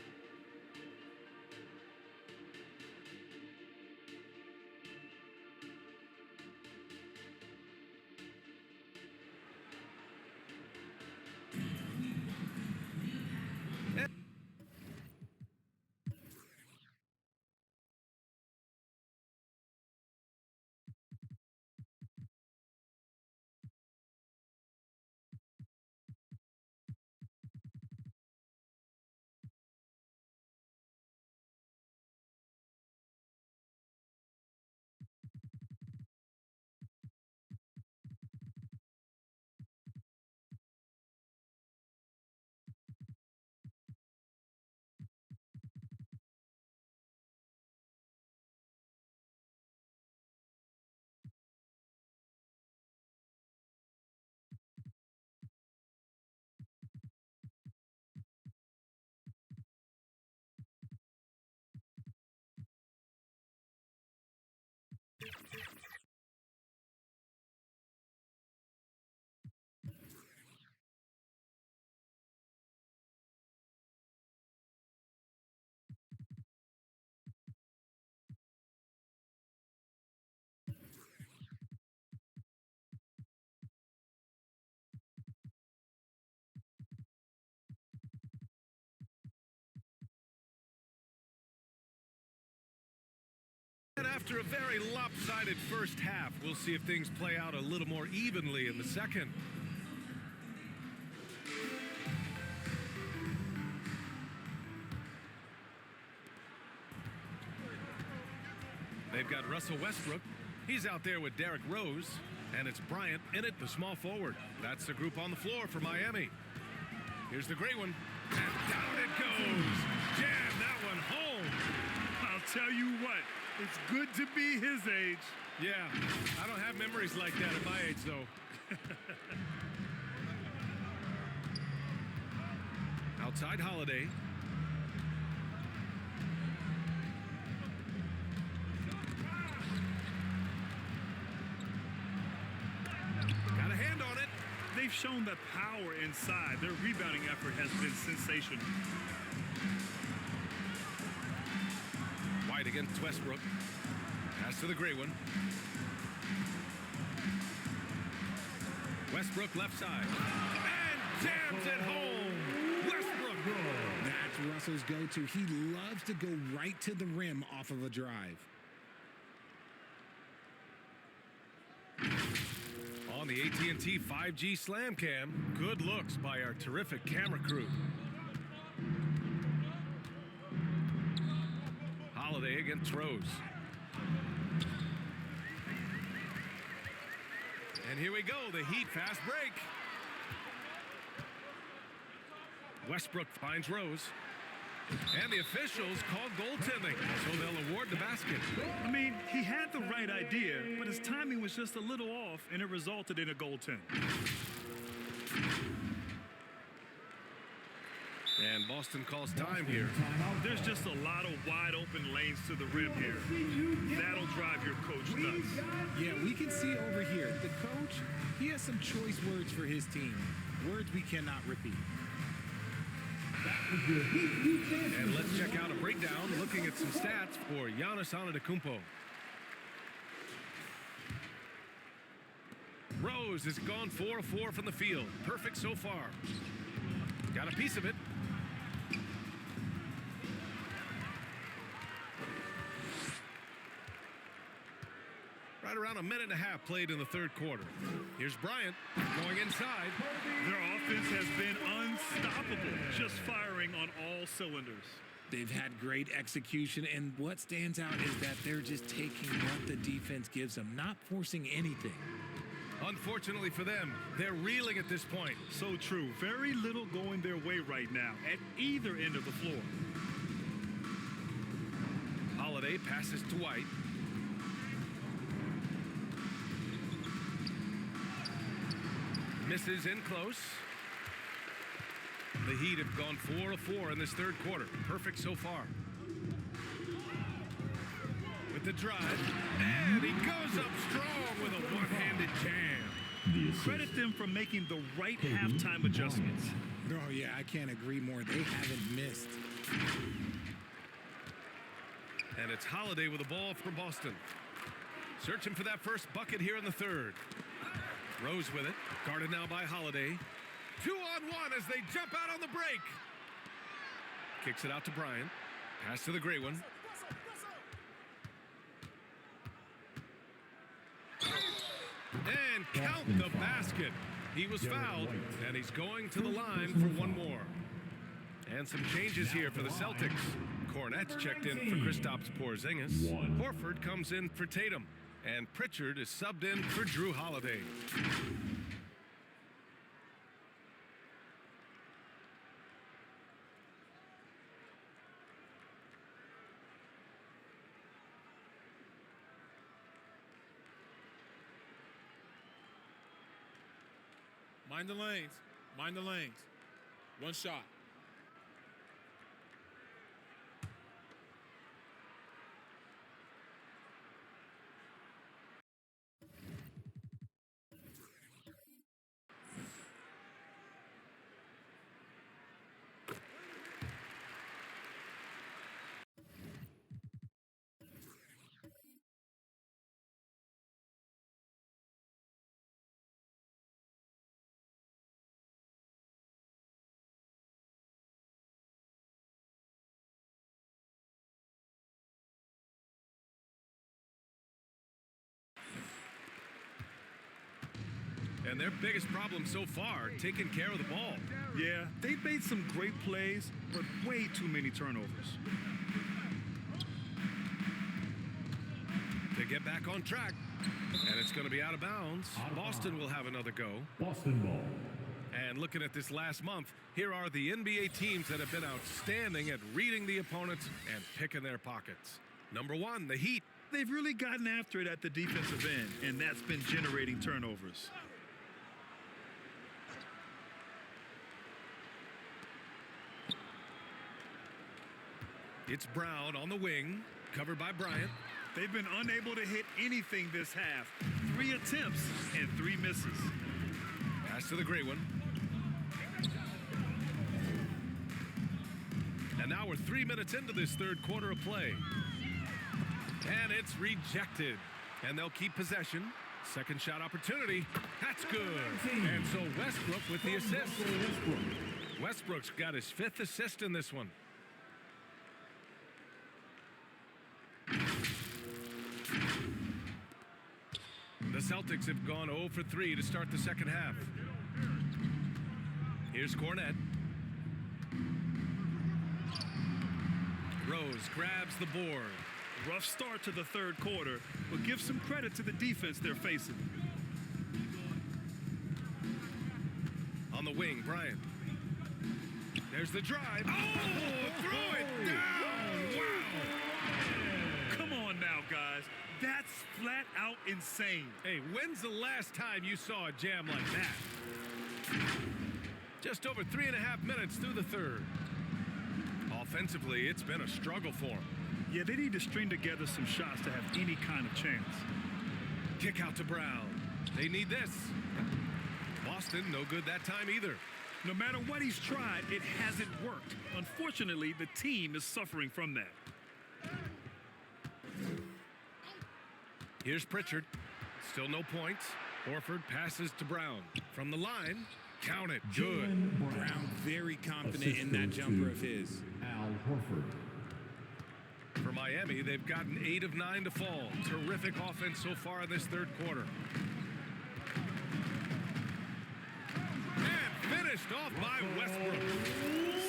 And after a very lopsided first half, we'll see if things play out a little more evenly in the second. They've got Russell Westbrook. He's out there with Derrick Rose. And it's Bryant in it, the small forward. That's the group on the floor for Miami. Here's Here's the great one. And down it goes. Jam that one home. I'll tell you what, it's good to be his age. Yeah, I don't have memories like that at my age, though. Outside Holiday. Got a hand on it. They've shown that power inside. Their rebounding effort has been sensational. White against Westbrook. Pass to the gray one. Westbrook left side. And jams it home. Westbrook. That's Russell's go-to. He loves to go right to the rim off of a drive. On the AT&T 5G Slam Cam, good looks by our terrific camera crew. Holiday against Rose. And here we go, the Heat fast break. Westbrook finds Rose. And the officials called goaltending, so they'll award the basket. I mean, he had the right idea, but his timing was just a little off, and it resulted in a goaltend. And Boston calls time here. There's just a lot of wide open lanes to the rim here. That'll drive your coach nuts. Yeah, we can see over here, the coach, he has some choice words for his team. Words we cannot repeat. And let's check out a breakdown looking at some stats for Giannis Antetokounmpo. Rose has gone 4 of 4 from the field. Perfect so far. Got a piece of it. Right around a minute and a half played in the third quarter. Here's Bryant going inside. Their offense has been unstoppable, just firing on all cylinders. They've had great execution, and what stands out is that they're just taking what the defense gives them, not forcing anything. Unfortunately for them, they're reeling at this point. So true. Very little going their way right now at either end of the floor. Holiday passes to White. Misses in close. The Heat have gone 4 of 4 in this third quarter. Perfect so far. With the drive. And he goes up strong with a one-handed jam. Credit them for making the right halftime adjustments. Oh, yeah, I can't agree more. They haven't missed. And it's Holiday with the ball for Boston. Searching for that first bucket here in the third. Rose with it. Guarded now by Holiday. 2-on-1 as they jump out on the break. Kicks it out to Bryant. Pass to the gray one. And count the basket. He was fouled, and he's going to the line for one more. And some changes here for the Celtics. Cornette's checked in for Kristaps Porzingis. Horford comes in for Tatum. And Pritchard is subbed in for Drew Holiday. Mind the lanes. Mind the lanes. One shot. And their biggest problem so far, taking care of the ball. Yeah, they've made some great plays, but way too many turnovers. They get back on track, and it's going to be out of bounds. Boston will have another go. Boston ball. And looking at this last month, here are the NBA teams that have been outstanding at reading the opponents and picking their pockets. Number 1, the Heat. They've really gotten after it at the defensive end, and that's been generating turnovers. It's Brown on the wing, covered by Bryant. They've been unable to hit anything this half. 3 attempts and 3 misses. Pass to the gray one. And now we're 3 minutes into this third quarter of play. And it's rejected. And they'll keep possession. Second shot opportunity. That's good. And so Westbrook with the assist. Westbrook's got his 5th assist in this one. The Celtics have gone 0 for 3 to start the second half. Here's Cornette. Rose grabs the board. Rough start to the third quarter, but give some credit to the defense they're facing. On the wing, Bryant. There's the drive. Oh, throw it down. Wow. Come on now, guys. That's flat out insane. Hey, when's the last time you saw a jam like that? Just over 3.5 minutes through the third. Offensively, it's been a struggle for them. Yeah, they need to string together some shots to have any kind of chance. Kick out to Brown. They need this. Boston, no good that time either. No matter what he's tried, it hasn't worked. Unfortunately, the team is suffering from that. Here's Pritchard. Still no points. Horford passes to Brown. From the line, count it. Good. Brown very confident in that jumper of his. Al Horford. For Miami, they've gotten 8 of 9 to fall. Terrific offense so far in this third quarter. And finished off by Westbrook.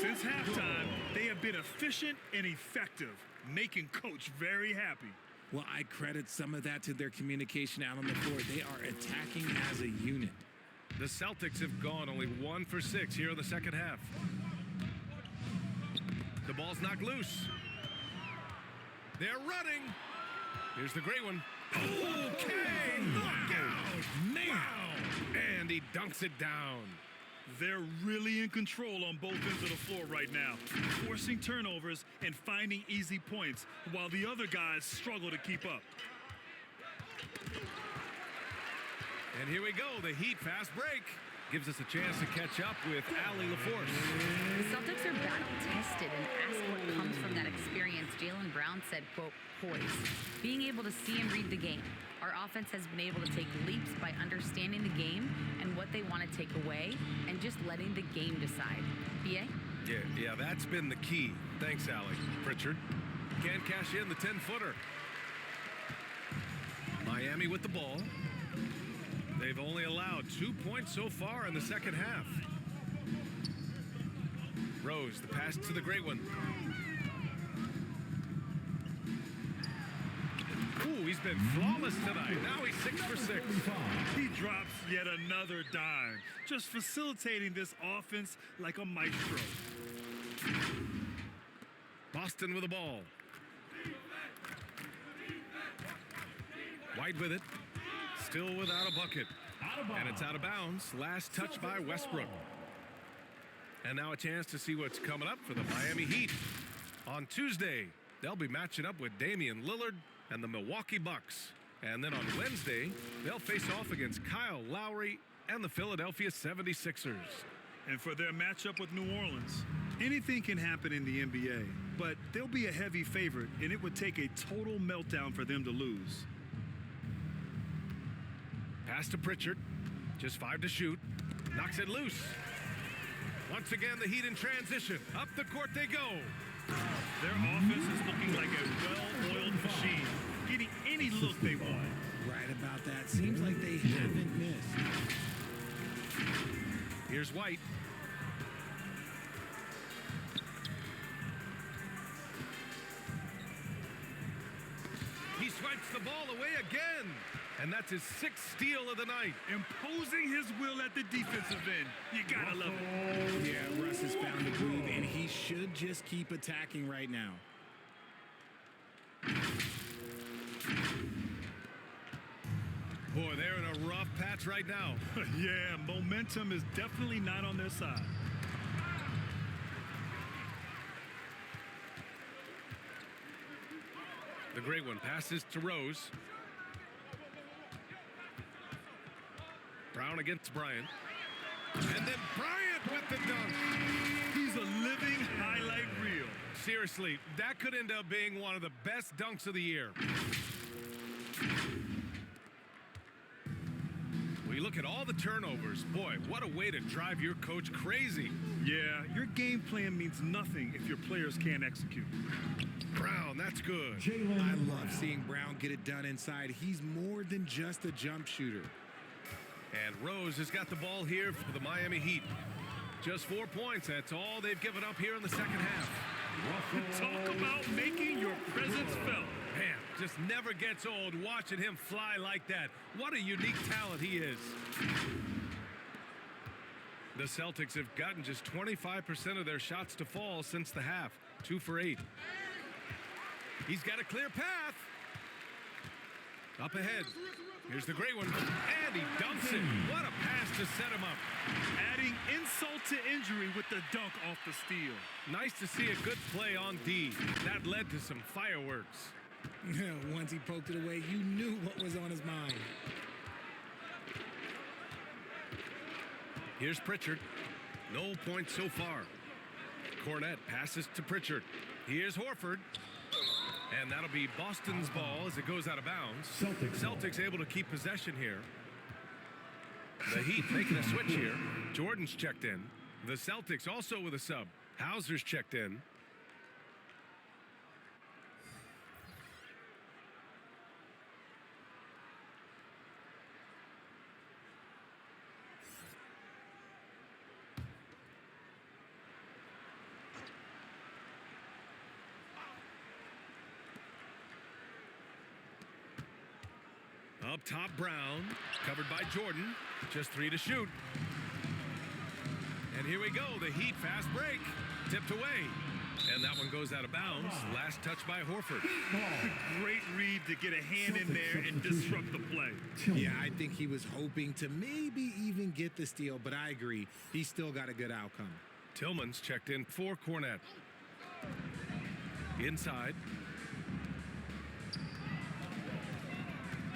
Since halftime, they have been efficient and effective, making Coach very happy. Well, I credit some of that to their communication out on the floor. They are attacking as a unit. The Celtics have gone only 1 for 6 here in the second half. The ball's knocked loose. They're running. Here's the great one. Okay, knockout. Wow. And he dunks it down. They're really in control on both ends of the floor right now, forcing turnovers and finding easy points while the other guys struggle to keep up. And here we go, the Heat fast break. Gives us a chance to catch up with Allie LaForce. The Celtics are battle-tested and ask what comes from that experience. Jaylen Brown said, quote, poise. Being able to see and read the game. Our offense has been able to take leaps by understanding the game and what they want to take away and just letting the game decide. B.A.? Yeah, that's been the key. Thanks, Allie. Pritchard can't cash in the 10-footer. Miami with the ball. They've only allowed 2 points so far in the second half. Rose, the pass to the great one. Ooh, he's been flawless tonight. Now he's 6 for 6. He drops yet another dime, just facilitating this offense like a maestro. Boston with the ball. White with it. Still without a bucket. And it's out of bounds. Last touch by Westbrook. And now a chance to see what's coming up for the Miami Heat. On Tuesday, they'll be matching up with Damian Lillard and the Milwaukee Bucks. And then on Wednesday, they'll face off against Kyle Lowry and the Philadelphia 76ers. And for their matchup with New Orleans, anything can happen in the NBA, but they'll be a heavy favorite, and it would take a total meltdown for them to lose. Pass to Pritchard. Just 5 to shoot. Knocks it loose. Once again, the Heat in transition. Up the court they go. Their offense is looking like a well-oiled machine, getting any look they want. Right about that. Seems like they haven't missed. Here's White. He swipes the ball away again. And that's his 6th steal of the night. Imposing his will at the defensive end. You gotta love it. Yeah, Russ has found a groove, and he should just keep attacking right now. Boy, they're in a rough patch right now. Yeah, momentum is definitely not on their side. The great one passes to Rose. Brown against Bryant. And then Bryant with the dunk. He's a living highlight reel. Seriously, that could end up being one of the best dunks of the year. Well, you look at all the turnovers. Boy, what a way to drive your coach crazy. Yeah, your game plan means nothing if your players can't execute. Brown, that's good. I love seeing Brown get it done inside. He's more than just a jump shooter. And Rose has got the ball here for the Miami Heat. Just 4 points. That's all they've given up here in the second half. Talk about making your presence felt. Man, just never gets old watching him fly like that. What a unique talent he is. The Celtics have gotten just 25% of their shots to fall since the half. 2 for 8. He's got a clear path. Up ahead. Here's the great one. And he dunks it. What a pass to set him up. Adding insult to injury with the dunk off the steal. Nice to see a good play on D. That led to some fireworks. Once he poked it away, you knew what was on his mind. Here's Pritchard. No points so far. Cornette passes to Pritchard. Here's Horford. And that'll be Boston's ball as it goes out of bounds. Celtics able to keep possession here. The Heat making a switch here. Jordan's checked in. The Celtics also with a sub. Hauser's checked in. Up top, Brown, covered by Jordan. Just 3 to shoot. And here we go, the Heat fast break. Tipped away. And that one goes out of bounds. Last touch by Horford. Great read to get a hand in there and disrupt the play. Yeah, I think he was hoping to maybe even get the steal, but I agree. He still got a good outcome. Tillman's checked in for Cornette. Inside.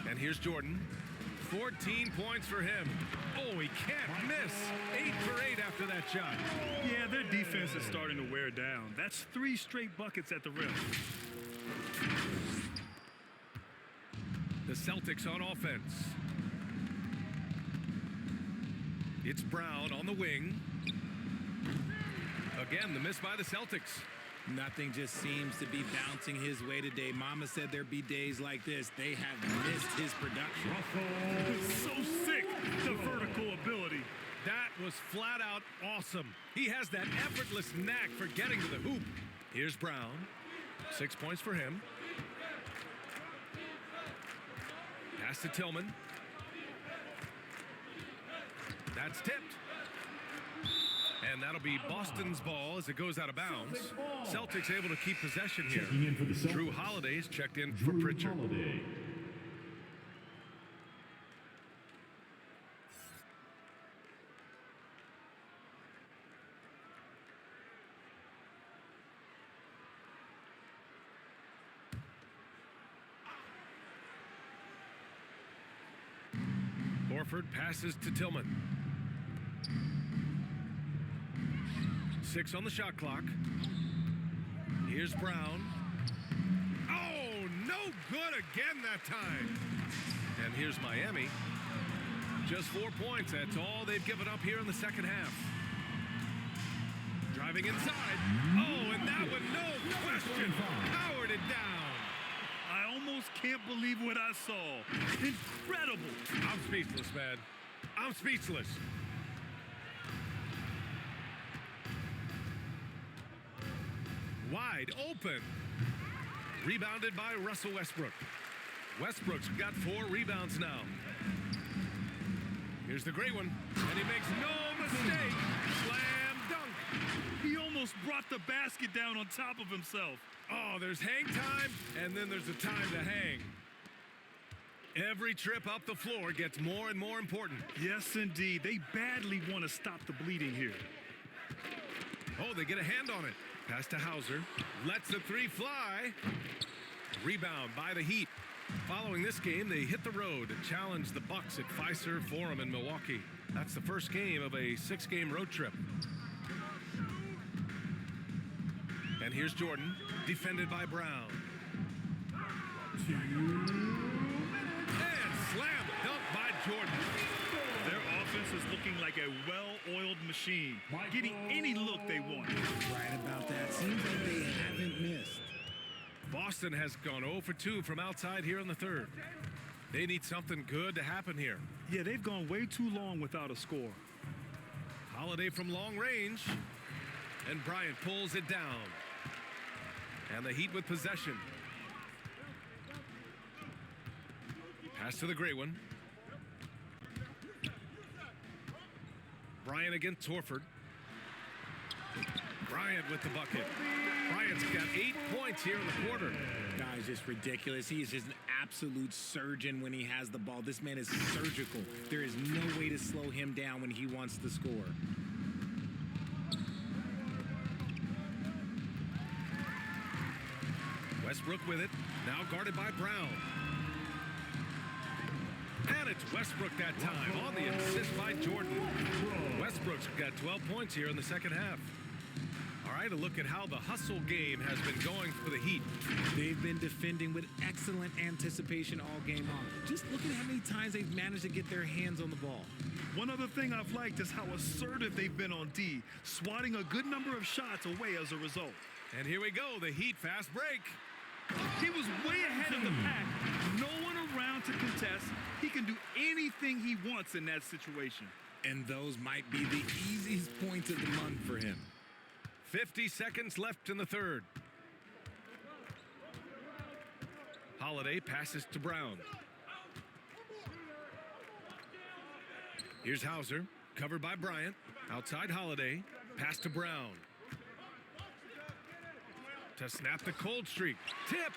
And here's Jordan. 14 points for him. Oh, he can't miss. 8 for 8 after that shot. Yeah, their defense is starting to wear down. That's 3 straight buckets at the rim. The Celtics on offense. It's Brown on the wing. Again, the miss by the Celtics. Nothing just seems to be bouncing his way today. Mama said there'd be days like this. They have missed his production. So sick, the vertical ability. That was flat out awesome. He has that effortless knack for getting to the hoop. Here's Brown. 6 points for him. Pass to Tillman. That's tipped. And that'll be Boston's ball as it goes out of bounds. Celtics able to keep possession here. Drew Holiday's checked in for Pritchard. Horford passes to Tillman. 6 on the shot clock. Here's Brown. Oh, no good again that time. And here's Miami. Just 4 points. That's all they've given up here in the second half. Driving inside. Oh, and that one, no question, powered it down. I almost can't believe what I saw. Incredible. I'm speechless, man. I'm speechless. Wide open. Rebounded by Russell Westbrook. Westbrook's got 4 rebounds now. Here's the great one, and he makes no mistake. Slam dunk. He almost brought the basket down on top of himself. Oh, there's hang time, and then there's a time to hang. Every trip up the floor gets more and more important. Yes, indeed. They badly want to stop the bleeding here. Oh, they get a hand on it. Pass to Hauser. Lets the 3 fly. Rebound by the Heat. Following this game, they hit the road to challenge the Bucks at Fiserv Forum in Milwaukee. That's the first game of a 6-game road trip. And here's Jordan, defended by Brown. And slam dunk by Jordan. Their offense is looking like a well-oiled machine, getting any look they want. Right about that. Seems like they haven't missed. Boston has gone 0 for 2 from outside here in the third. They need something good to happen here. Yeah, they've gone way too long without a score. Holiday from long range. And Bryant pulls it down. And the Heat with possession. Pass to the great one. Bryant against Horford. Bryant with the bucket. Bryant's got 8 points here in the quarter. Guy's just ridiculous. He is just an absolute surgeon when he has the ball. This man is surgical. There is no way to slow him down when he wants to score. Westbrook with it. Now guarded by Brown. And it's Westbrook that time on the assist by Jordan. Westbrook's got 12 points here in the second half. All right, a look at how the hustle game has been going for the Heat. They've been defending with excellent anticipation all game long. Just look at how many times they've managed to get their hands on the ball. One other thing I've liked is how assertive they've been on D, swatting a good number of shots away as a result. And here we go, the Heat fast break. He was way ahead of the pack. No one around to contest. He can do anything he wants in that situation. And those might be the easiest points of the month for him. 50 seconds left in the third. Holiday passes to Brown. Here's Hauser, covered by Bryant. Outside Holiday, pass to Brown. To snap the cold streak. Tipped.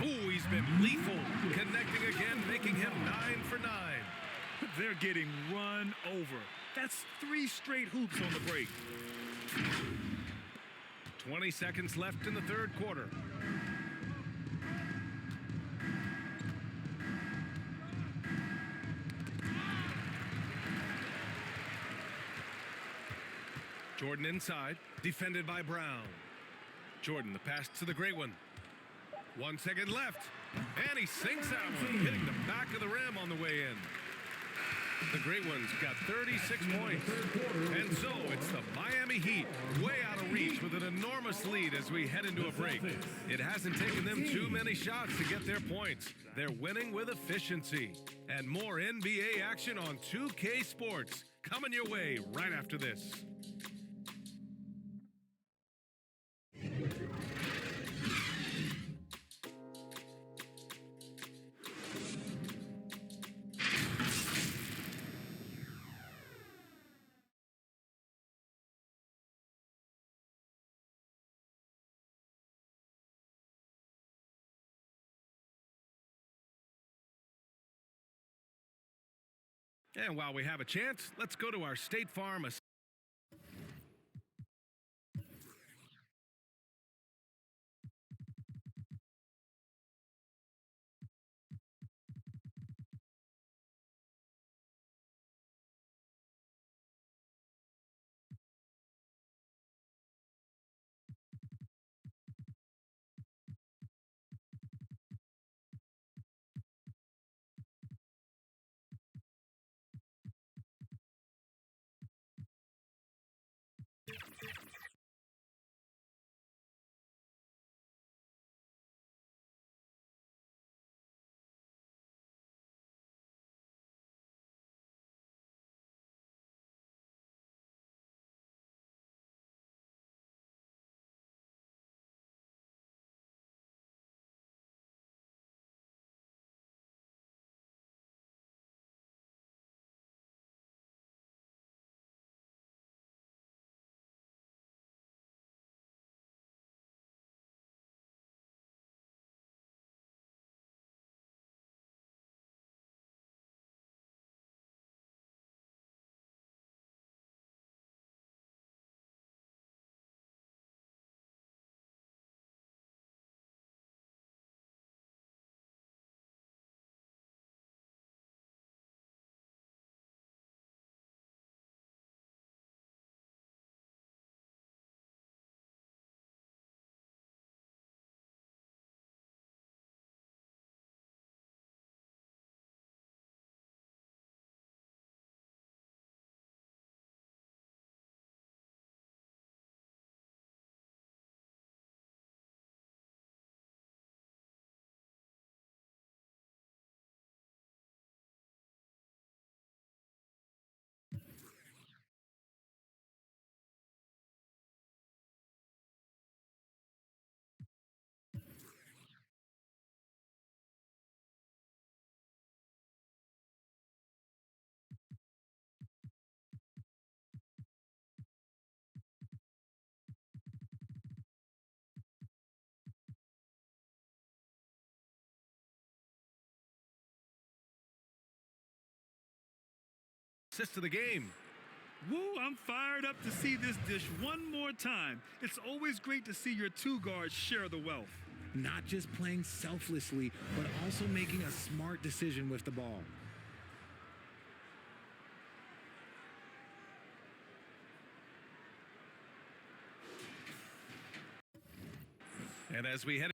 Ooh, he's been lethal. Connecting again, making him 9 for 9. They're getting run over. That's 3 straight hoops on the break. 20 seconds left in the third quarter. Jordan inside, defended by Brown. Jordan, the pass to the great one. 1 second left, and he sinks that one, hitting the back of the rim on the way in. The great one's got 36 points, and so it's the Miami Heat, way out of reach with an enormous lead as we head into a break. It hasn't taken them too many shots to get their points. They're winning with efficiency. And more NBA action on 2K Sports coming your way right after this. And while we have a chance, let's go to our State Farm assist of the game. Woo, I'm fired up to see this dish one more time. It's always great to see your two guards share the wealth. Not just playing selflessly, but also making a smart decision with the ball. And as we head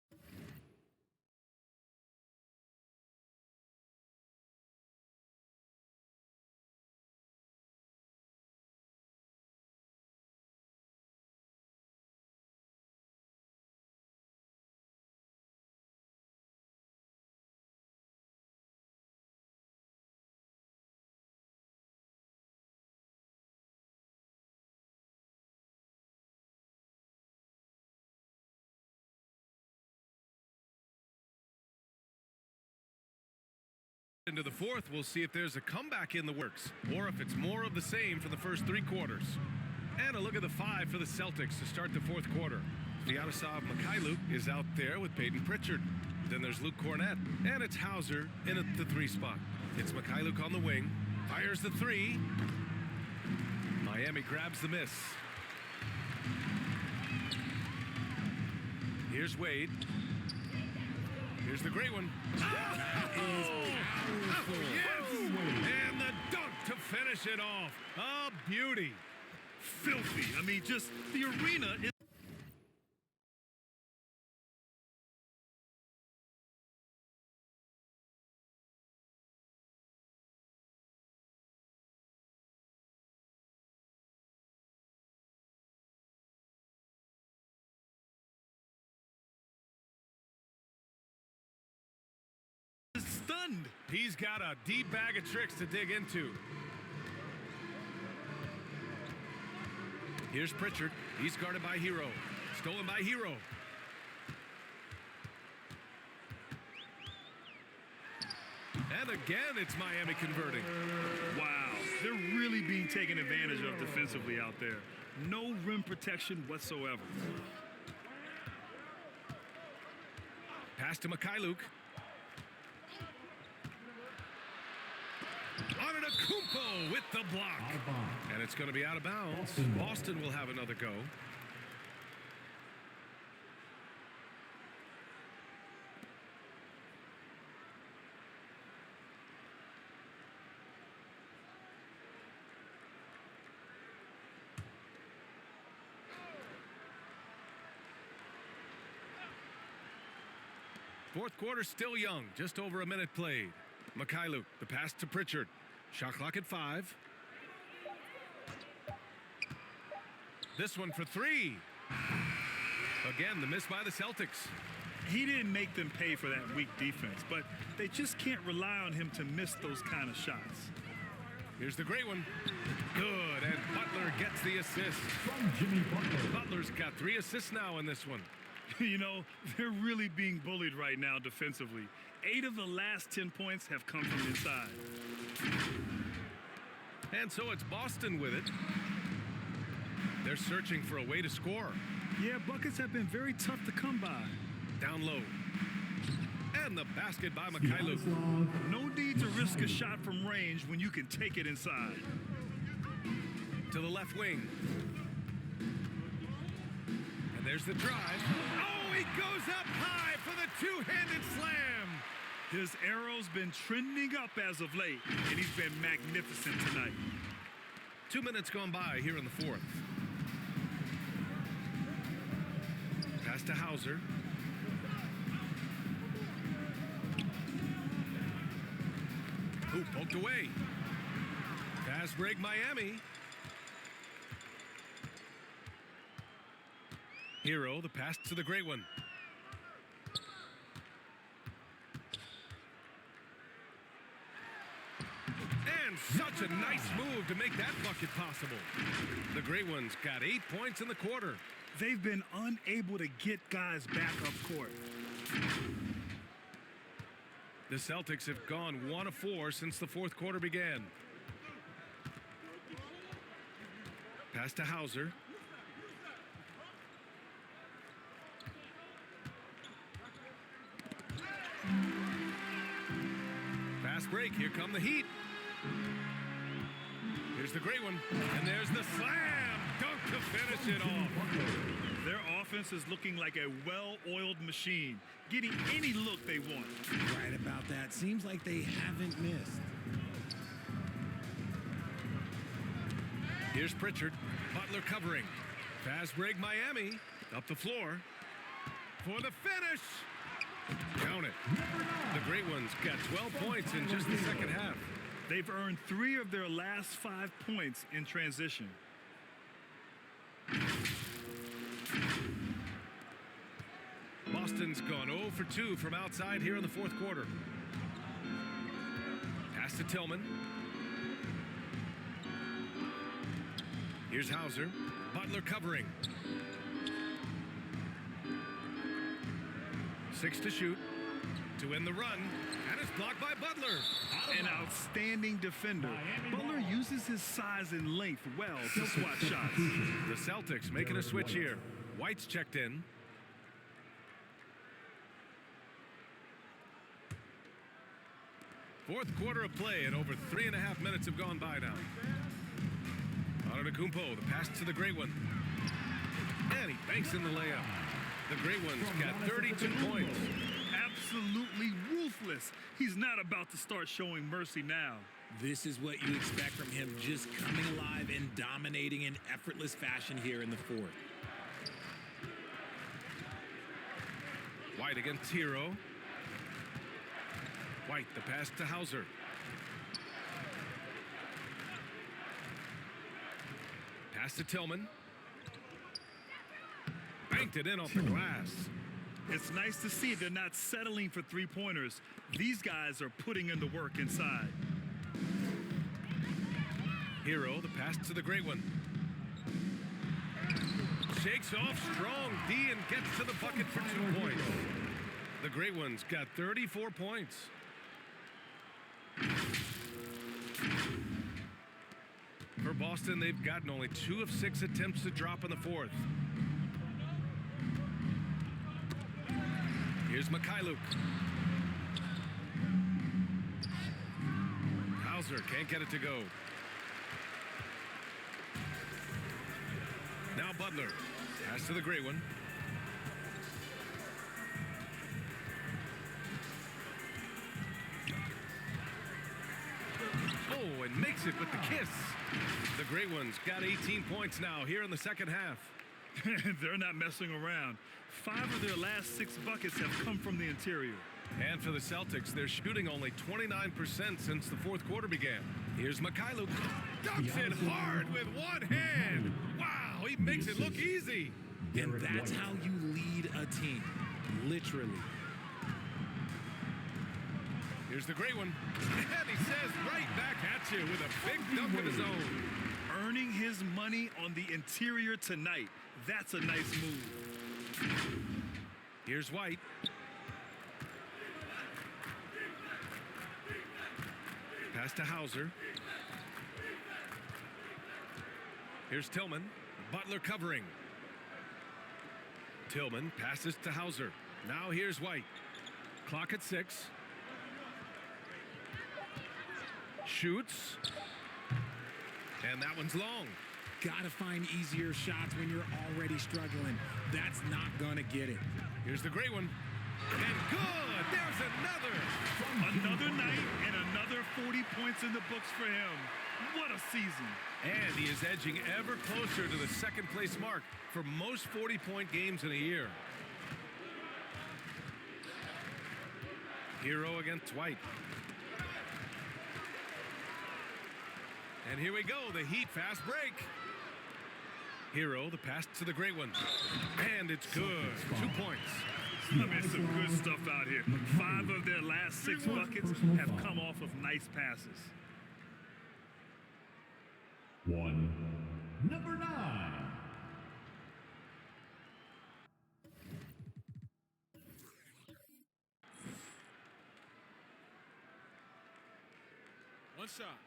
into the fourth, we'll see if there's a comeback in the works or if it's more of the same for the first 3 quarters. And a look at the 5 for the Celtics to start the fourth quarter. Sviatoslav Mikhailuk is out there with Peyton Pritchard. Then there's Luke Cornett, and it's Hauser in at the 3 spot. It's Mikhailuk on the wing, fires the 3. Miami grabs the miss. Here's Wade. Here's the great one. Yes! And the dunk to finish it off. A beauty. Filthy. I mean, just the arena is... stunned. He's got a deep bag of tricks to dig into. Here's Pritchard. He's guarded by Hero. Stolen by Hero. And again, it's Miami converting. Wow, they're really being taken advantage of defensively out there. No rim protection whatsoever. Pass to Mikhailuk. Antetokounmpo with the block. And it's going to be out of bounds. Boston will have another go. Fourth quarter still young, just over a minute played. Mikhailuk, the pass to Pritchard. Shot clock at 5. This one for 3. Again, the miss by the Celtics. He didn't make them pay for that weak defense, but they just can't rely on him to miss those kind of shots. Here's the great one. Good, and Butler gets the assist. From Jimmy Butler. Butler's got 3 assists now in this one. You know, they're really being bullied right now defensively. 8 of the last 10 points have come from inside. And so it's Boston with it. They're searching for a way to score. Yeah, buckets have been very tough to come by. Down low. And the basket by Mikhailuk. No need to risk a shot from range when you can take it inside. To the left wing. And there's the drive. Oh, he goes up high for the two-handed slam. His arrow's been trending up as of late, and he's been magnificent tonight. 2 minutes gone by here in the fourth. Pass to Hauser. Ooh, poked away. Pass break Miami. Hero, the pass to the great one. And such a nice move to make that bucket possible. The great one's got 8 points in the quarter. They've been unable to get guys back up court. The Celtics have gone 1 of 4 since the fourth quarter began. Pass to Hauser. Fast break. Here come the Heat. Here's the great one. And there's the slam dunk to finish it off. Their offense is looking like a well-oiled machine, getting any look they want. Right about that. Seems like they haven't missed. Here's Pritchard. Butler covering. Fast break Miami. Up the floor. For the finish. Count it. The great ones got 12 points in just the second half. They've earned 3 of their last 5 points in transition. Boston's gone 0 for 2 from outside here in the fourth quarter. Pass to Tillman. Here's Hauser. Butler covering. 6 to shoot. To win the run. And it's blocked by Butler. An outstanding defender. Butler uses his size and length well to swat shots. The Celtics making a switch here. White's checked in. Fourth quarter of play, and over 3.5 minutes have gone by now. Antetokounmpo, the pass to the great one. And he banks in the layup. The great one's got 32 points. Absolutely ruthless. He's not about to start showing mercy now. This is what you expect from him, just coming alive and dominating in effortless fashion here in the fourth. White against Hero. White, the pass to Hauser. Pass to Tillman. Banked it in off the glass. It's nice to see they're not settling for three-pointers. These guys are putting in the work inside. Hero, the pass to the great one. Shakes off strong D and gets to the bucket for 2 points. The great one's got 34 points. For Boston, they've gotten only 2 of 6 attempts to drop in the fourth. Here's Mikhailuk. Hauser can't get it to go. Now Butler. Pass to the great one. Oh, and makes it with the kiss. The great one's got 18 points now here in the second half. They're not messing around. 5 of their last 6 buckets have come from the interior. And for the Celtics, they're shooting only 29% since the fourth quarter began. Here's Mikhailuk. Dunks it hard with one hand. Wow, he makes it look easy. And that's how you lead a team, literally. Here's the great one. And he says right back at you with a big dunk of his own. Earning his money on the interior tonight. That's a nice move. Here's White. Pass to Hauser. Here's Tillman. Butler covering. Tillman passes to Hauser. Now here's White. Clock at 6. Shoots. And that one's long. Gotta find easier shots when you're already struggling. That's not gonna get it. Here's the great one. And good! There's another! Another night and another 40 points in the books for him. What a season. And he is edging ever closer to the second place mark for most 40-point games in a year. Hero against White. And here we go, the Heat fast break. Hero, the pass to the great one. And it's good. 2 points. I mean, some good stuff out here. 5 of their last 6 buckets have come off of nice passes. Number 9. One shot.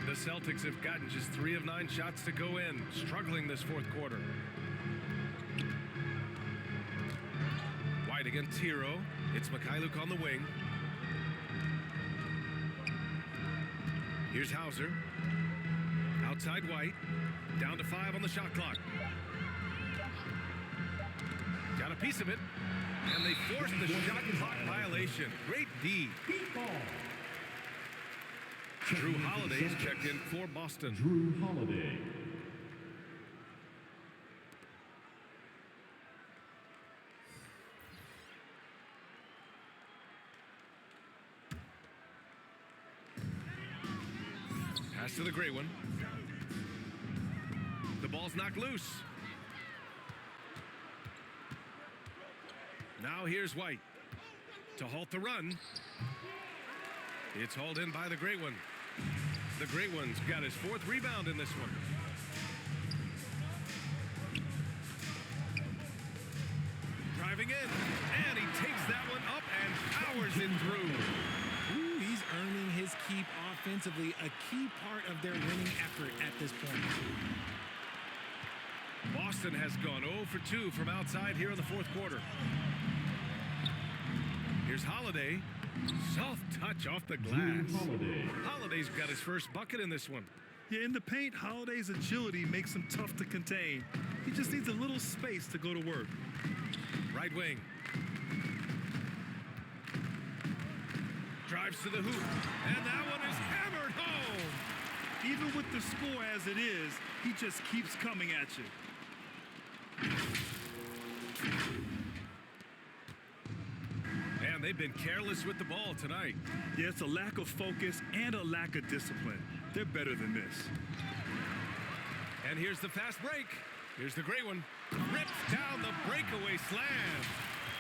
The Celtics have gotten just 3 of 9 shots to go in, struggling this fourth quarter. White against Hero. It's Mikhailuk on the wing. Here's Hauser. Outside White. Down to 5 on the shot clock. Got a piece of it. And they forced the shot clock violation. Great D. Drew Holiday's checked in for Boston. Drew Holiday. Pass to the gray one. The ball's knocked loose. Now here's White to halt the run. It's hauled in by the great one. The great one's got his 4th rebound in this one. Driving in, and he takes that one up and powers it through. Ooh, he's earning his keep offensively, a key part of their winning effort at this point. Boston has gone 0 for 2 from outside here in the fourth quarter. Here's Holiday. Soft touch off the glass. Holiday's got his first bucket in this one. Yeah, in the paint, Holiday's agility makes him tough to contain. He just needs a little space to go to work. Right wing. Drives to the hoop. And that one is hammered home. Even with the score as it is, he just keeps coming at you. And they've been careless with the ball tonight. Yeah, it's a lack of focus and a lack of discipline. They're better than this. And here's the fast break. Here's the great one. Rips down the breakaway slam.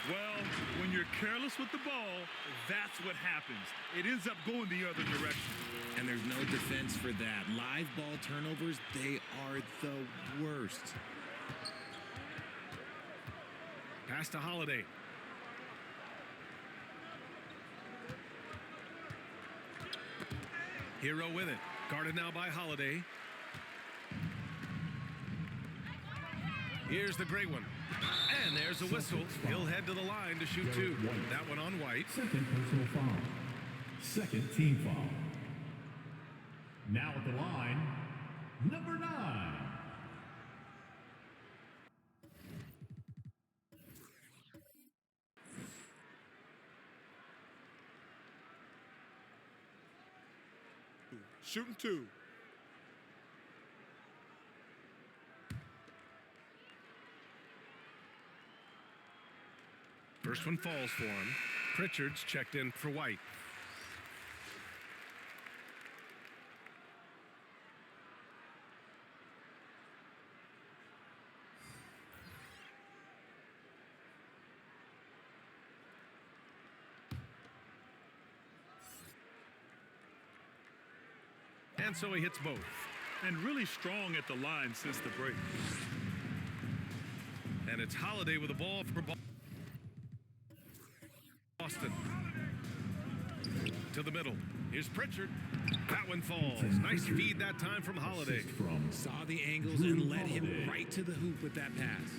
Well, when you're careless with the ball, that's what happens. It ends up going the other direction. And there's no defense for that. Live ball turnovers, they are the worst. Pass to Holiday. Hero with it. Guarded now by Holiday. Here's the great one. And there's a whistle. He'll head to the line to shoot 2. That one on White. Second personal foul. Second team foul. Now at the line, number 9. Shooting 2. First one falls for him. Pritchard's checked in for White. And so he hits both. And really strong at the line since the break. And it's Holiday with the ball for Boston. To the middle. Here's Pritchard. That one falls. Nice feed that time from Holiday. Saw the angles and led him right to the hoop with that pass.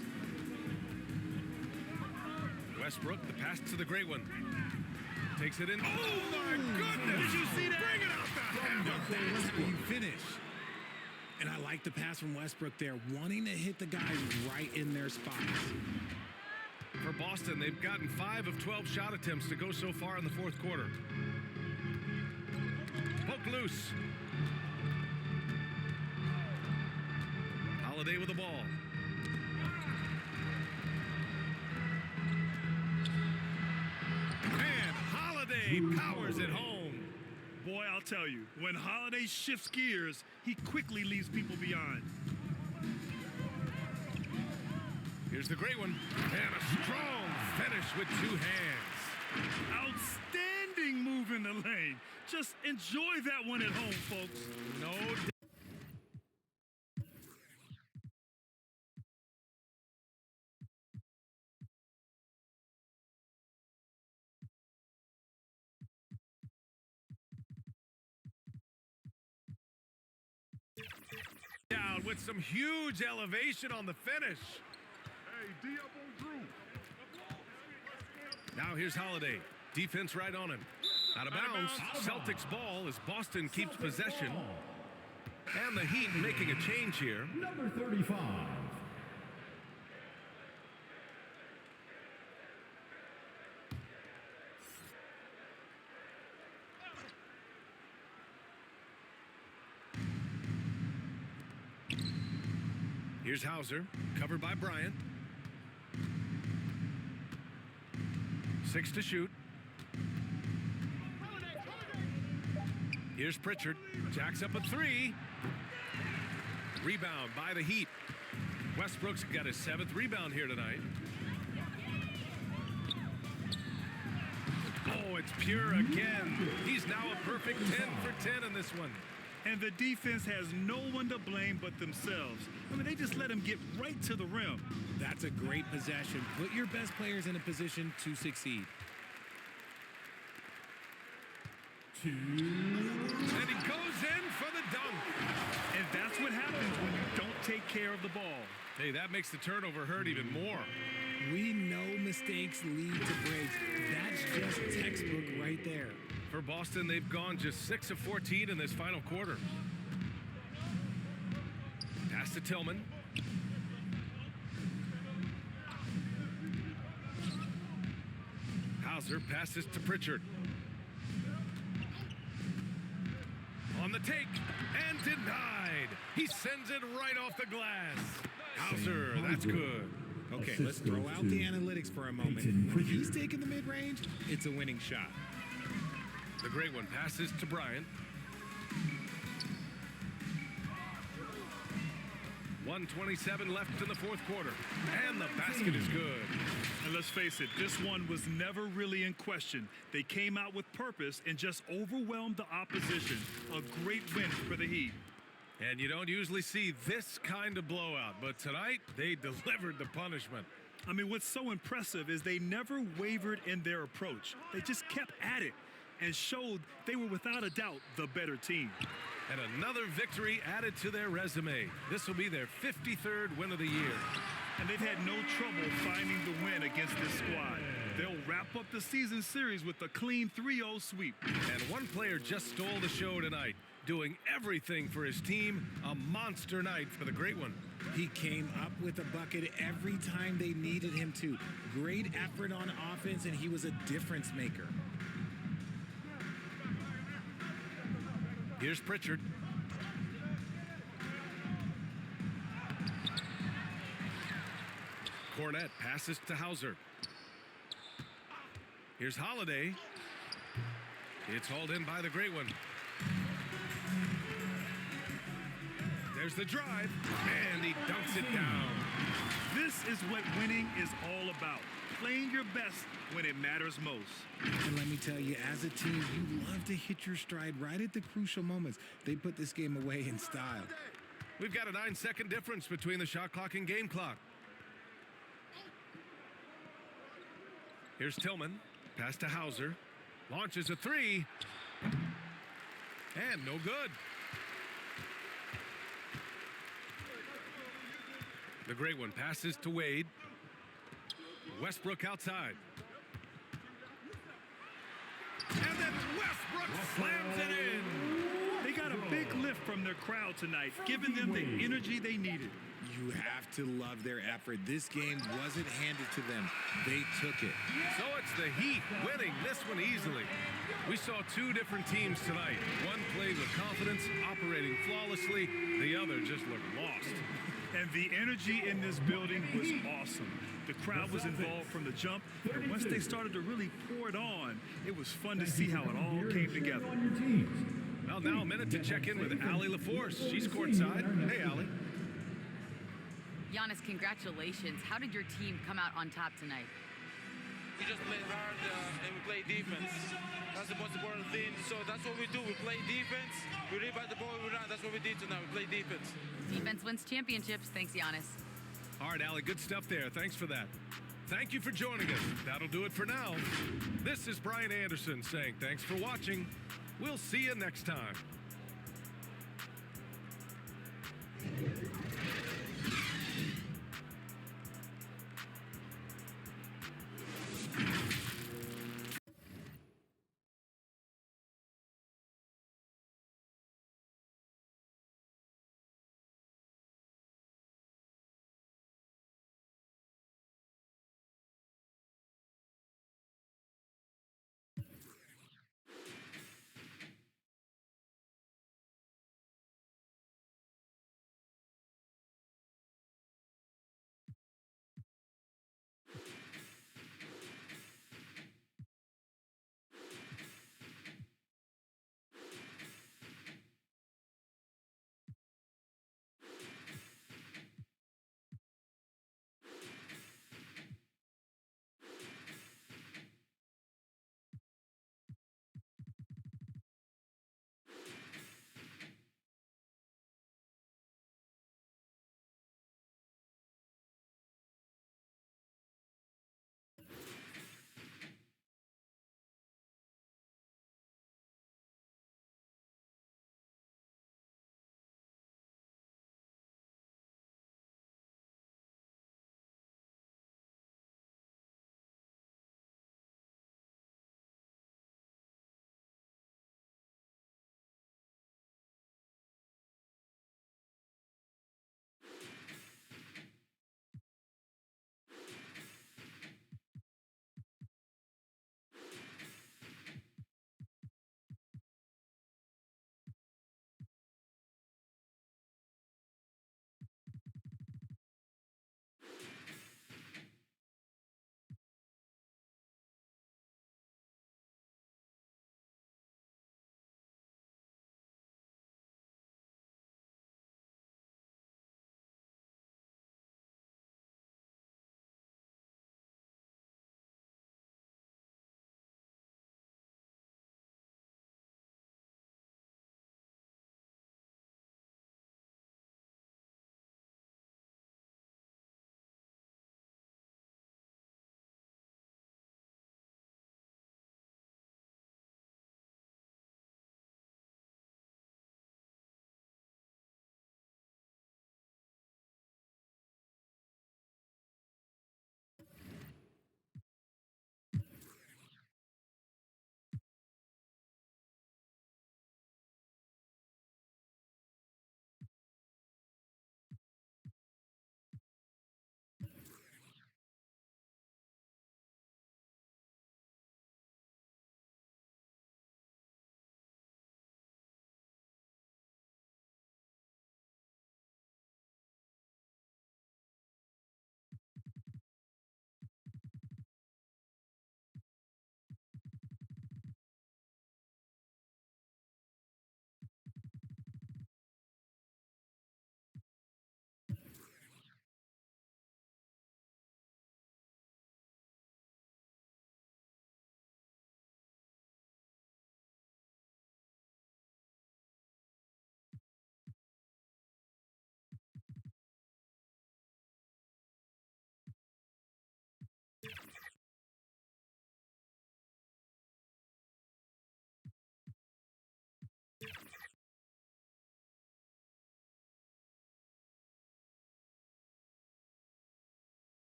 Westbrook, the pass to the great one. Takes it in. Oh, my goodness. Did you see that? Bring it out the hammer. That's how you finish. And I like the pass from Westbrook there, wanting to hit the guys right in their spots. For Boston, they've gotten 5 of 12 shot attempts to go so far in the fourth quarter. Poke loose. Holiday with the ball. And Holiday powers it home. Boy, I'll tell you, when Holiday shifts gears, he quickly leaves people behind. Here's the great one. And a strong finish with 2 hands. Outstanding move in the lane. Just enjoy that one at home, folks. No with some huge elevation on the finish. Hey, D up on Drew. Now here's Holiday. Defense right on him. Out of bounds. Celtics ball as Boston keeps possession. And the Heat making a change here. Number 35. Here's Hauser, covered by Bryant. 6 to shoot. Here's Pritchard, jacks up a 3. Rebound by the Heat. Westbrook's got his 7th rebound here tonight. Oh, it's pure again. He's now a perfect 10 for 10 in this one. And the defense has no one to blame but themselves. I mean, they just let him get right to the rim. That's a great possession. Put your best players in a position to succeed. 2. And he goes in for the dunk. And that's what happens when you don't take care of the ball. Hey, that makes the turnover hurt even more. We know mistakes lead to breaks. That's just textbook right there. For Boston, they've gone just 6 of 14 in this final quarter. Pass to Tillman. Hauser passes to Pritchard. On the take, and denied. He sends it right off the glass. Hauser, that's good. Okay, let's throw out the analytics for a moment. When he's taking the mid-range, it's a winning shot. The great one passes to Bryant. 1:27 left in the fourth quarter. And the basket is good. And let's face it, this one was never really in question. They came out with purpose and just overwhelmed the opposition. A great win for the Heat. And you don't usually see this kind of blowout, but tonight they delivered the punishment. I mean, what's so impressive is they never wavered in their approach. They just kept at it and showed they were without a doubt the better team. And another victory added to their resume. This will be their 53rd win of the year. And they've had no trouble finding the win against this squad. They'll wrap up the season series with a clean 3-0 sweep. And one player just stole the show tonight, doing everything for his team. A monster night for the great one. He came up with a bucket every time they needed him to. Great effort on offense, and he was a difference maker. Here's Pritchard. Cornette passes to Hauser. Here's Holiday. It's hauled in by the great one. There's the drive, and he dunks it down. This is what winning is all about. Playing your best when it matters most. And let me tell you, as a team, you love to hit your stride right at the crucial moments. They put this game away in style. We've got a 9-second difference between the shot clock and game clock. Here's Tillman. Pass to Hauser. Launches a 3. And no good. The great one passes to Wade. Westbrook outside. And then Westbrook slams it in. They got a big lift from their crowd tonight, giving them the energy they needed. You have to love their effort. This game wasn't handed to them. They took it. So it's the Heat winning this one easily. We saw two different teams tonight. One played with confidence, operating flawlessly. The other just looked lost. And the energy in this building was awesome. The crowd was involved from the jump, and once they started to really pour it on, it was fun to see how it all came together. Well, now a minute to check in with Allie LaForce. She's courtside. Hey, Allie. Giannis, congratulations. How did your team come out on top tonight? We just played hard and we play defense. That's the most important thing. So that's what we do. We play defense. We rebound the ball. We run. That's what we did tonight. We play defense. Defense wins championships. Thanks, Giannis. All right, Allie, good stuff there. Thanks for that. Thank you for joining us. That'll do it for now. This is Brian Anderson saying thanks for watching. We'll see you next time.